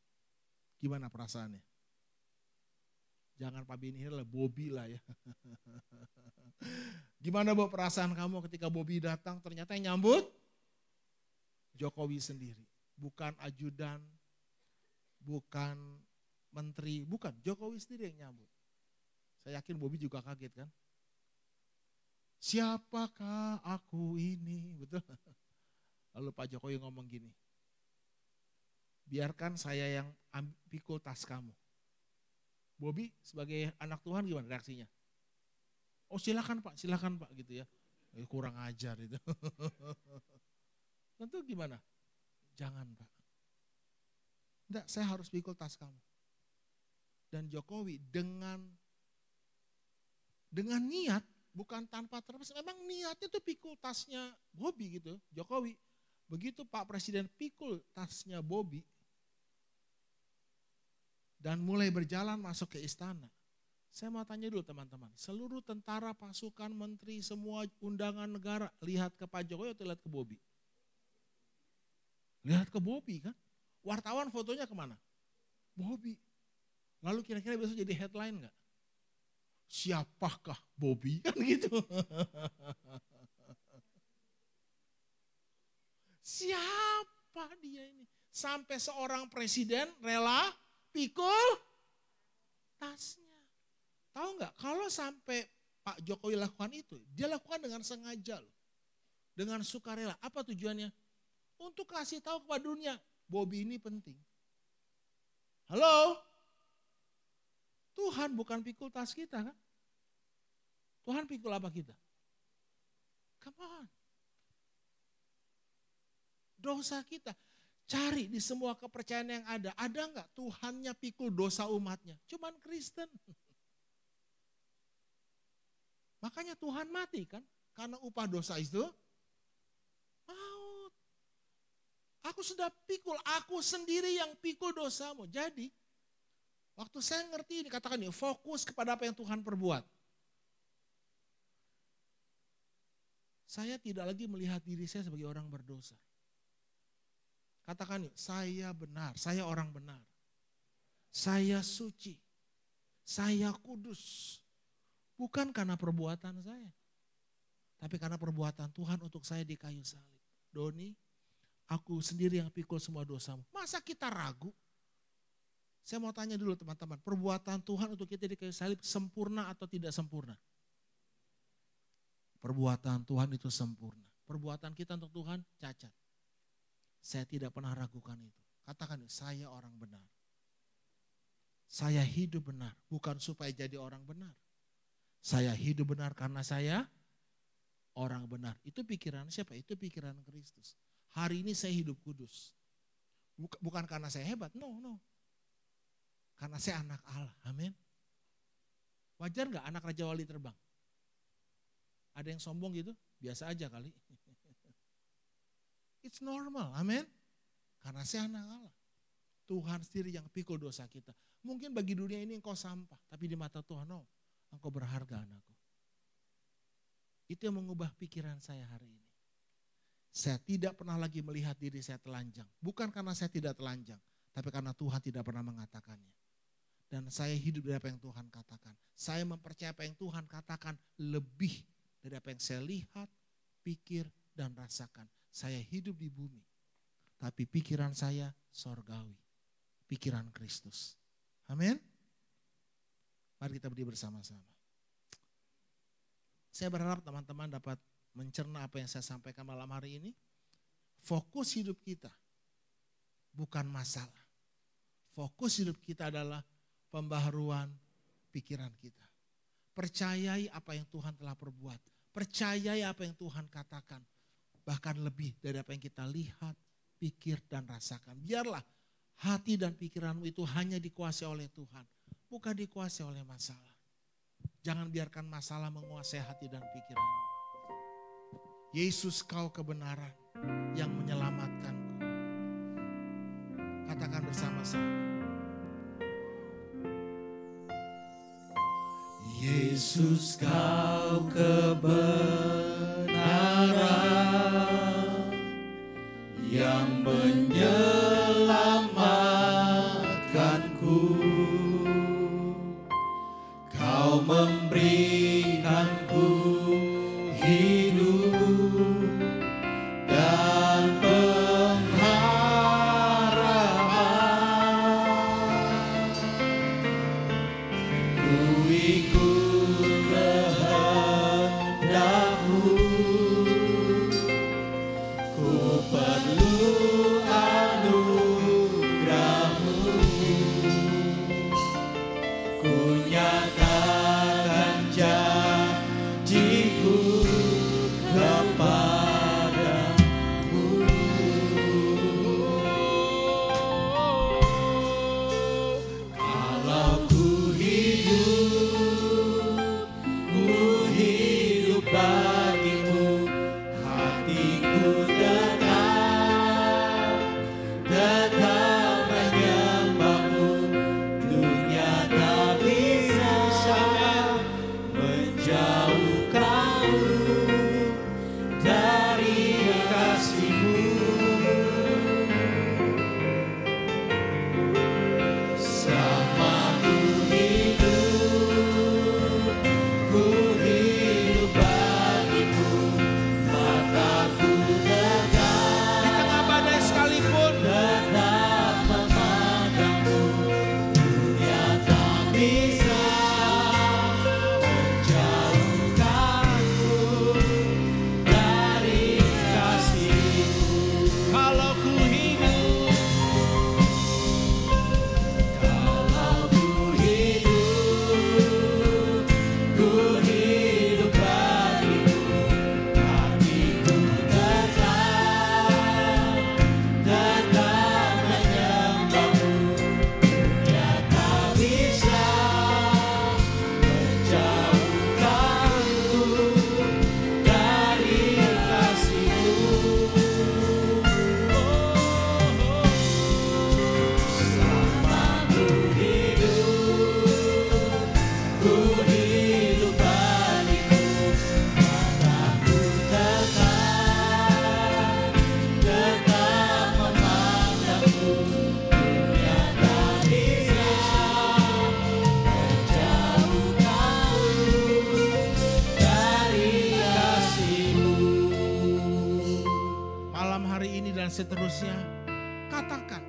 Gimana perasaannya? Jangan Pak Beni Hira lah, Bobi lah ya. Gimana Bu perasaan kamu ketika Bobi datang ternyata yang nyambut? Jokowi sendiri. Bukan ajudan, bukan menteri, bukan. Jokowi sendiri yang nyambut. Saya yakin Bobi juga kaget kan. Siapakah aku ini? Betul. Lalu Pak Jokowi ngomong gini. Biarkan saya yang pikul tas kamu. Bobi sebagai anak Tuhan gimana reaksinya? Oh silakan Pak gitu ya. Kurang ajar itu. Tentu gimana? Jangan Pak. Enggak, saya harus pikul tas kamu. Dan Jokowi dengan niat, bukan tanpa terpaksa, memang niatnya itu pikul tasnya Bobi gitu, Jokowi. Begitu Pak Presiden pikul tasnya Bobi, dan mulai berjalan masuk ke istana. Saya mau tanya dulu teman-teman, seluruh tentara, pasukan, menteri, semua undangan negara, lihat ke Pak Jokowi atau lihat ke Bobi? Lihat ke Bobi kan? Wartawan fotonya kemana? Bobi. Lalu kira-kira besok jadi headline gak? Siapakah Bobi? Kan gitu. Siapa dia ini? Sampai seorang presiden rela pikul tasnya. Tahu nggak? Kalau sampai Pak Jokowi lakukan itu, dia lakukan dengan sengaja loh. Dengan sukarela. Apa tujuannya? Untuk kasih tahu kepada dunia, Bobi ini penting. Halo? Tuhan bukan pikul tas kita kan? Tuhan pikul apa kita? Come on. Dosa kita. Cari di semua kepercayaan yang ada. Ada enggak Tuhannya pikul dosa umatnya? Cuman Kristen. Makanya Tuhan mati kan? Karena upah dosa itu maut. Aku sudah pikul, aku sendiri yang pikul dosamu. Jadi, waktu saya ngerti ini, katakan ini, fokus kepada apa yang Tuhan perbuat. Saya tidak lagi melihat diri saya sebagai orang berdosa. Katakan ini, saya benar, saya orang benar. Saya suci, saya kudus. Bukan karena perbuatan saya, tapi karena perbuatan Tuhan untuk saya di kayu salib. Doni, aku sendiri yang pikul semua dosamu. Masa kita ragu? Saya mau tanya dulu teman-teman, perbuatan Tuhan untuk kita di kayu salib sempurna atau tidak sempurna? Perbuatan Tuhan itu sempurna. Perbuatan kita untuk Tuhan cacat. Saya tidak pernah ragukan itu. Katakan, saya orang benar. Saya hidup benar, bukan supaya jadi orang benar. Saya hidup benar karena saya orang benar. Itu pikiran siapa? Itu pikiran Kristus. Hari ini saya hidup kudus. Bukan karena saya hebat, no. Karena saya anak Allah, amin. Wajar gak anak Raja Wali terbang? Ada yang sombong gitu? Biasa aja kali. It's normal, amin. Karena saya anak Allah. Tuhan sendiri yang pikul dosa kita. Mungkin bagi dunia ini engkau sampah, tapi di mata Tuhan, no. Engkau berharga anakku. Itu yang mengubah pikiran saya hari ini. Saya tidak pernah lagi melihat diri saya telanjang. Bukan karena saya tidak telanjang, tapi karena Tuhan tidak pernah mengatakannya. Dan saya hidup dari apa yang Tuhan katakan. Saya mempercayai apa yang Tuhan katakan lebih dari apa yang saya lihat, pikir, dan rasakan. Saya hidup di bumi, tapi pikiran saya sorgawi. pikiran Kristus. Amin. Mari kita berdiri bersama-sama. Saya berharap teman-teman dapat mencerna apa yang saya sampaikan malam hari ini. Fokus hidup kita bukan masalah. Fokus hidup kita adalah pembaharuan pikiran kita. Percayai apa yang Tuhan telah perbuat. Percayai apa yang Tuhan katakan. Bahkan lebih dari apa yang kita lihat, pikir, dan rasakan. Biarlah hati dan pikiranmu itu hanya dikuasai oleh Tuhan. Bukan dikuasai oleh masalah. Jangan biarkan masalah menguasai hati dan pikiranmu. Yesus, kau kebenaran yang menyelamatkanku. Katakan bersama-sama. Yesus, kau kebenaran yang menyelamatkanku. Kau memberikanku hidup dan pengharapan. Ku ikut kehendak-Mu, ku perlu anugerah-Mu. Ku nyatakan janji-Ku kepadamu. Kalau ku hidup bagi-Mu, hatiku tetap menyembah-Mu. Dunia tak bisa menjauhkan-Mu dari kasih-Mu. Selama ku hidup bagi-Mu, mataku Di tengah badai sekalipun, tetap memandang-Mu. Dunia tak bisa menjauhkan-Mu dari kasih-Mu. kalau ku hidup, Kalau ku hidup bagi-Mu, hatiku tetap menyembah-Mu. Dunia tak bisa menjauhkan-Mu dari kasih-Mu. Selama ku hidup bagi-Mu, mataku tetap memandang-Mu. Dunia tak bisa menjauhkan-Mu dari kasih-Mu. malam hari ini dan seterusnya, katakan,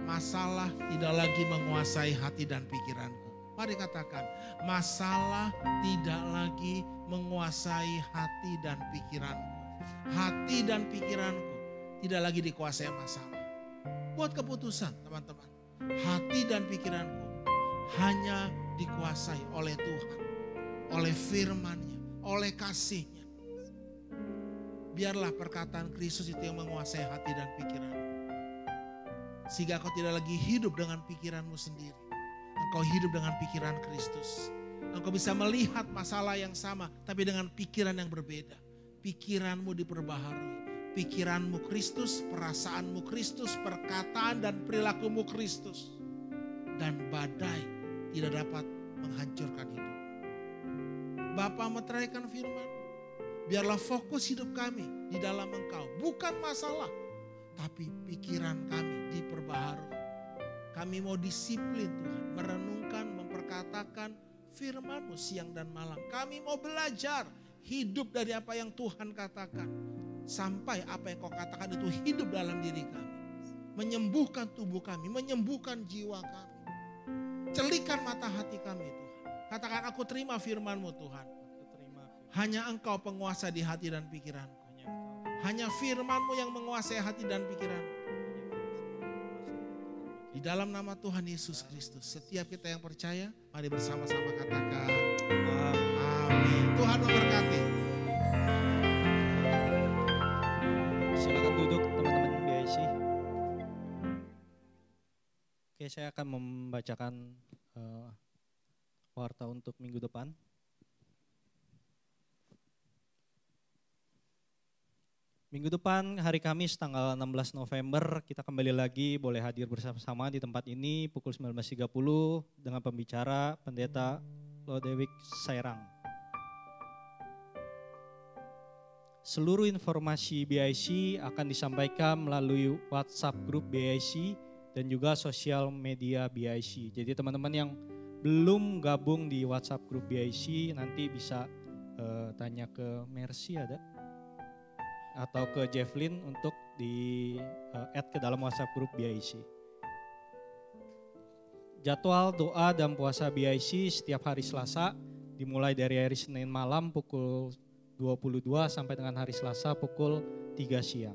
masalah tidak lagi menguasai hati dan pikiranku. Mari katakan, masalah tidak lagi menguasai hati dan pikiranku. Hati dan pikiranku tidak lagi dikuasai masalah. Buat keputusan teman-teman, hati dan pikiranku hanya dikuasai oleh Tuhan, oleh firman-Nya, oleh kasih-Nya. Biarlah perkataan Kristus itu yang menguasai hati dan pikiranmu. Sehingga kau tidak lagi hidup dengan pikiranmu sendiri. Engkau hidup dengan pikiran Kristus. Engkau bisa melihat masalah yang sama, tapi dengan pikiran yang berbeda. Pikiranmu diperbaharui. Pikiranmu Kristus, perasaanmu Kristus, perkataan dan perilakumu Kristus. Dan badai tidak dapat menghancurkan hidup. Bapa, meteraikan firman. Biarlah fokus hidup kami di dalam Engkau. Bukan masalah, tapi pikiran kami diperbaharui. Kami mau disiplin Tuhan, merenungkan, memperkatakan firman-Mu siang dan malam. Kami mau belajar hidup dari apa yang Tuhan katakan. Sampai apa yang Kau katakan itu hidup dalam diri kami. menyembuhkan tubuh kami, menyembuhkan jiwa kami. Celikan mata hati kami Tuhan. Katakan, aku terima firman-Mu Tuhan. Hanya Engkau penguasa di hati dan pikiranku. Hanya firman-Mu yang menguasai hati dan pikiranku. Di dalam nama Tuhan Yesus Kristus, setiap kita yang percaya, mari bersama-sama katakan amin. Tuhan memberkati. Silakan duduk teman-teman BIC. Oke, saya akan membacakan warta untuk minggu depan. Minggu depan hari Kamis tanggal 16 November kita kembali lagi boleh hadir bersama-sama di tempat ini pukul 19.30 dengan pembicara Pendeta Lodewijk Sairang. Seluruh informasi BIC akan disampaikan melalui WhatsApp grup BIC dan juga sosial media BIC. Jadi teman-teman yang belum gabung di WhatsApp grup BIC nanti bisa tanya ke Mercy ada atau ke Jefflin untuk di add ke dalam WhatsApp grup BIC. Jadwal doa dan puasa BIC setiap hari Selasa dimulai dari hari Senin malam pukul 22 sampai dengan hari Selasa pukul 3 siang.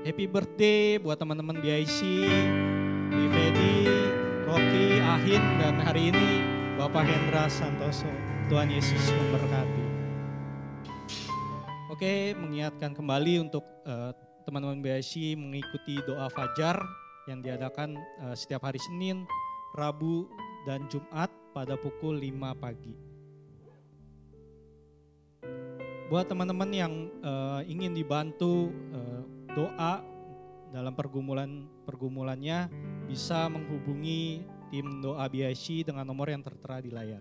Happy birthday buat teman-teman BIC, Fedi, Rocky, Ahin, dan hari ini Bapak Hendra Santoso. Tuhan Yesus memberkati. Oke, mengingatkan kembali untuk teman-teman BIC mengikuti doa fajar yang diadakan setiap hari Senin, Rabu, dan Jumat pada pukul 5 pagi. Buat teman-teman yang ingin dibantu doa dalam pergumulannya bisa menghubungi tim doa BIC dengan nomor yang tertera di layar.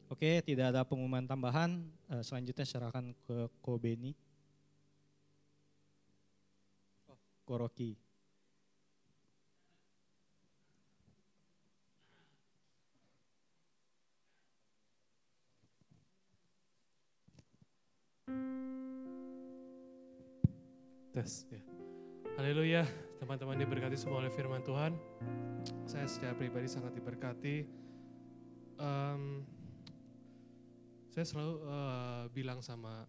Oke, tidak ada pengumuman tambahan. Selanjutnya serahkan ke Kobeni. Koroki. Tes, ya. Haleluya, teman-teman diberkati semua oleh firman Tuhan. Saya secara pribadi sangat diberkati. Saya selalu bilang sama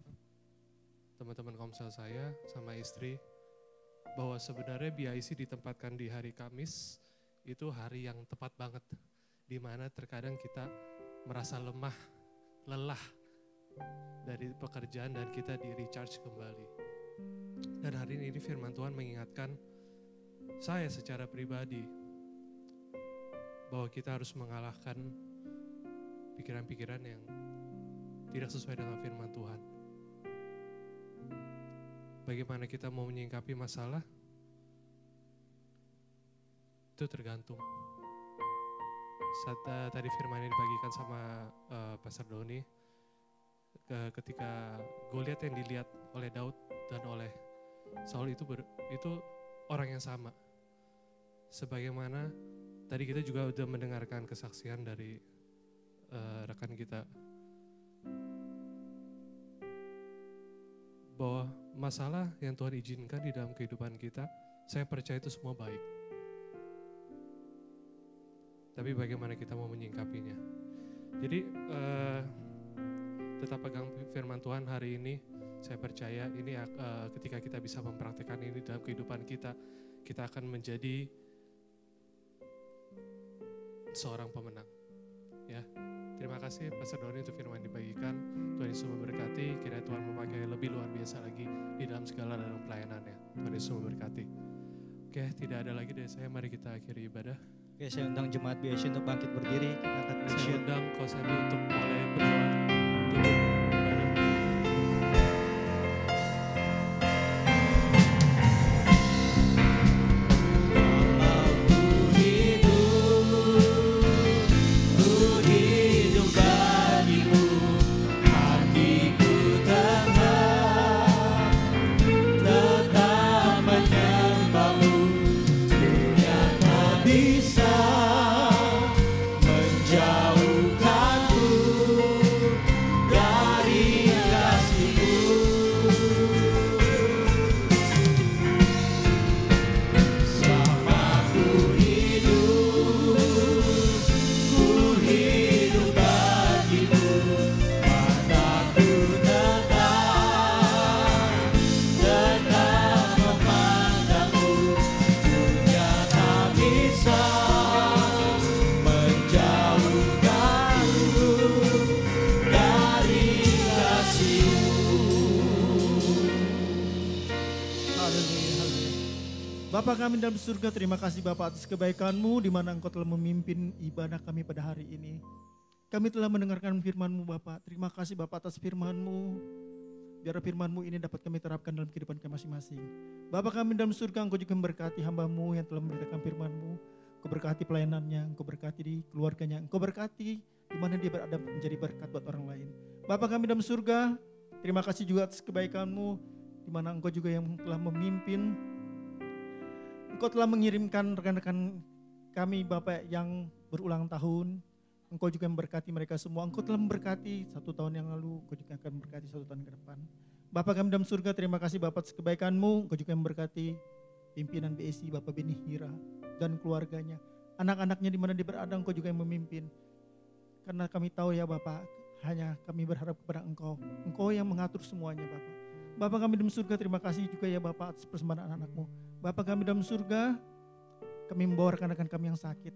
teman-teman komsel saya, sama istri, bahwa sebenarnya BIC ditempatkan di hari Kamis, itu hari yang tepat banget. Di mana terkadang kita merasa lemah, lelah dari pekerjaan dan kita di recharge kembali. Dan hari ini firman Tuhan mengingatkan saya secara pribadi bahwa kita harus mengalahkan pikiran-pikiran yang tidak sesuai dengan firman Tuhan. Bagaimana kita mau menyingkapi masalah? Itu tergantung. Saat tadi firman yang dibagikan sama Pastor Doni, ketika Goliat yang dilihat oleh Daud dan oleh Saul itu orang yang sama. Sebagaimana tadi kita juga sudah mendengarkan kesaksian dari rekan kita, bahwa masalah yang Tuhan izinkan di dalam kehidupan kita, saya percaya itu semua baik. Tapi bagaimana kita mau menyingkapinya? Jadi tetap pegang firman Tuhan hari ini. Saya percaya ini ketika kita bisa mempraktikkan ini dalam kehidupan kita, kita akan menjadi seorang pemenang. Ya, terima kasih Pastor Doni untuk firman dibagikan. Tuhan Yesus memberkati. Kiranya Tuhan memakai lebih luar biasa lagi di dalam segala dalam pelayanannya. Tuhan Yesus memberkati. Oke, tidak ada lagi dari saya. Mari kita akhiri ibadah. Oke, saya undang jemaat BIC untuk bangkit berdiri. Kita angkat Saya worship. undang Kosebi untuk mulai berdoa. Tutup ibadah. Bisa menjauhkanku Bapa kami dalam surga, terima kasih Bapa atas kebaikan-Mu di mana Engkau telah memimpin ibadah kami pada hari ini. Kami telah mendengarkan firman-Mu Bapa. Terima kasih Bapa atas firman-Mu. Biar firman-Mu ini dapat kami terapkan dalam kehidupan kami masing-masing. Bapa kami dalam surga, Engkau juga memberkati hamba-Mu yang telah memberitakan firman-Mu. Engkau berkati pelayanannya, Engkau berkati di keluarganya, Engkau berkati di mana dia berada menjadi berkat buat orang lain. Bapa kami dalam surga, terima kasih juga atas kebaikan-Mu di mana Engkau juga yang telah memimpin. Engkau telah mengirimkan rekan-rekan kami Bapak yang berulang tahun. Engkau juga memberkati mereka semua. Engkau telah memberkati 1 tahun yang lalu, Engkau juga akan memberkati 1 tahun ke depan. Bapa kami dalam surga, terima kasih Bapak atas kebaikan-Mu. Engkau juga memberkati pimpinan BSI Bapak Beni Hira dan keluarganya. Anak-anaknya di mana dia berada, Engkau juga yang memimpin. Karena kami tahu ya Bapak, hanya kami berharap kepada Engkau. Engkau yang mengatur semuanya Bapak. Bapak kami dalam surga, terima kasih juga ya Bapak atas persembahan anak-anak-Mu. Bapak kami dalam surga, kami membawa rekan-rekan kami yang sakit.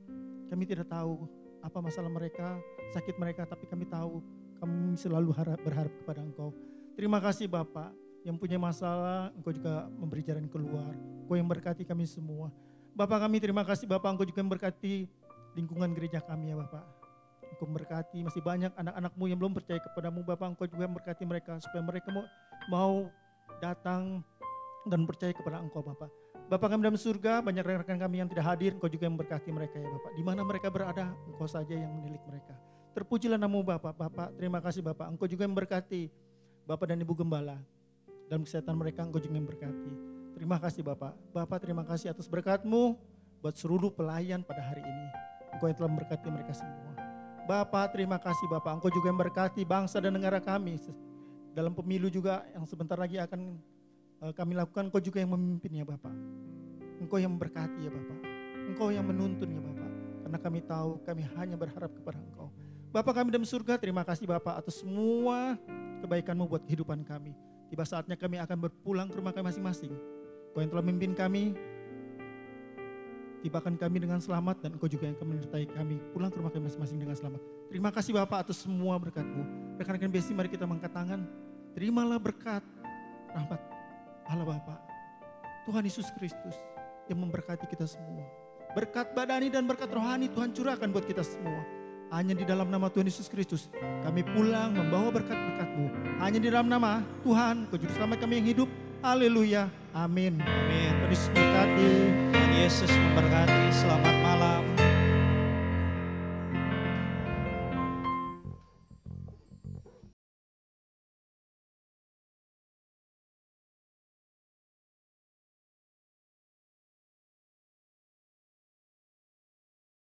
Kami tidak tahu apa masalah mereka, sakit mereka, tapi kami tahu kami selalu berharap kepada Engkau. Terima kasih Bapak, yang punya masalah Engkau juga memberi jalan keluar. Engkau yang berkati kami semua. Bapak kami terima kasih Bapak, Engkau juga memberkati lingkungan gereja kami ya Bapak. Engkau memberkati masih banyak anak-anak-Mu yang belum percaya kepadamu Bapak. Engkau juga memberkati mereka supaya mereka mau datang dan percaya kepada Engkau Bapak. Bapak kami dalam surga, banyak rekan-rekan kami yang tidak hadir, Engkau juga yang memberkati mereka ya Bapak. Di mana mereka berada, Engkau saja yang menilik mereka. Terpujilah nama-Mu Bapak. Bapak, terima kasih Bapak. Engkau juga yang memberkati Bapak dan Ibu Gembala. Dalam kesehatan mereka, Engkau juga yang memberkati. Terima kasih Bapak. Bapak, terima kasih atas berkat-Mu buat seluruh pelayan pada hari ini. Engkau yang telah memberkati mereka semua. Bapak, terima kasih Bapak. Engkau juga yang memberkati bangsa dan negara kami. Dalam pemilu juga yang sebentar lagi akan kami lakukan, Engkau juga yang memimpinnya Bapak. Engkau yang memberkati ya Bapak. Engkau yang menuntun ya Bapak. Karena kami tahu kami hanya berharap kepada Engkau. Bapak kami dalam surga, terima kasih Bapak atas semua kebaikan-Mu buat kehidupan kami. Tiba saatnya kami akan berpulang ke rumah kami masing-masing. Engkau yang telah memimpin kami, tibakan kami dengan selamat dan Engkau juga yang akan menyertai kami pulang ke rumah kami masing-masing dengan selamat. Terima kasih Bapak atas semua berkat-Mu. Rekan-rekan BSI, mari kita mengangkat tangan. Terimalah berkat rahmat Allah Bapa, Tuhan Yesus Kristus yang memberkati kita semua. Berkat badani dan berkat rohani Tuhan curahkan buat kita semua. Hanya di dalam nama Tuhan Yesus Kristus kami pulang membawa berkat-berkat-Mu. Hanya di dalam nama Tuhan, Kau Juru Selamat kami yang hidup. Haleluya. Amin. Amin. Tuhan Yesus memberkati. Tuhan Yesus memberkati. Selamat malam.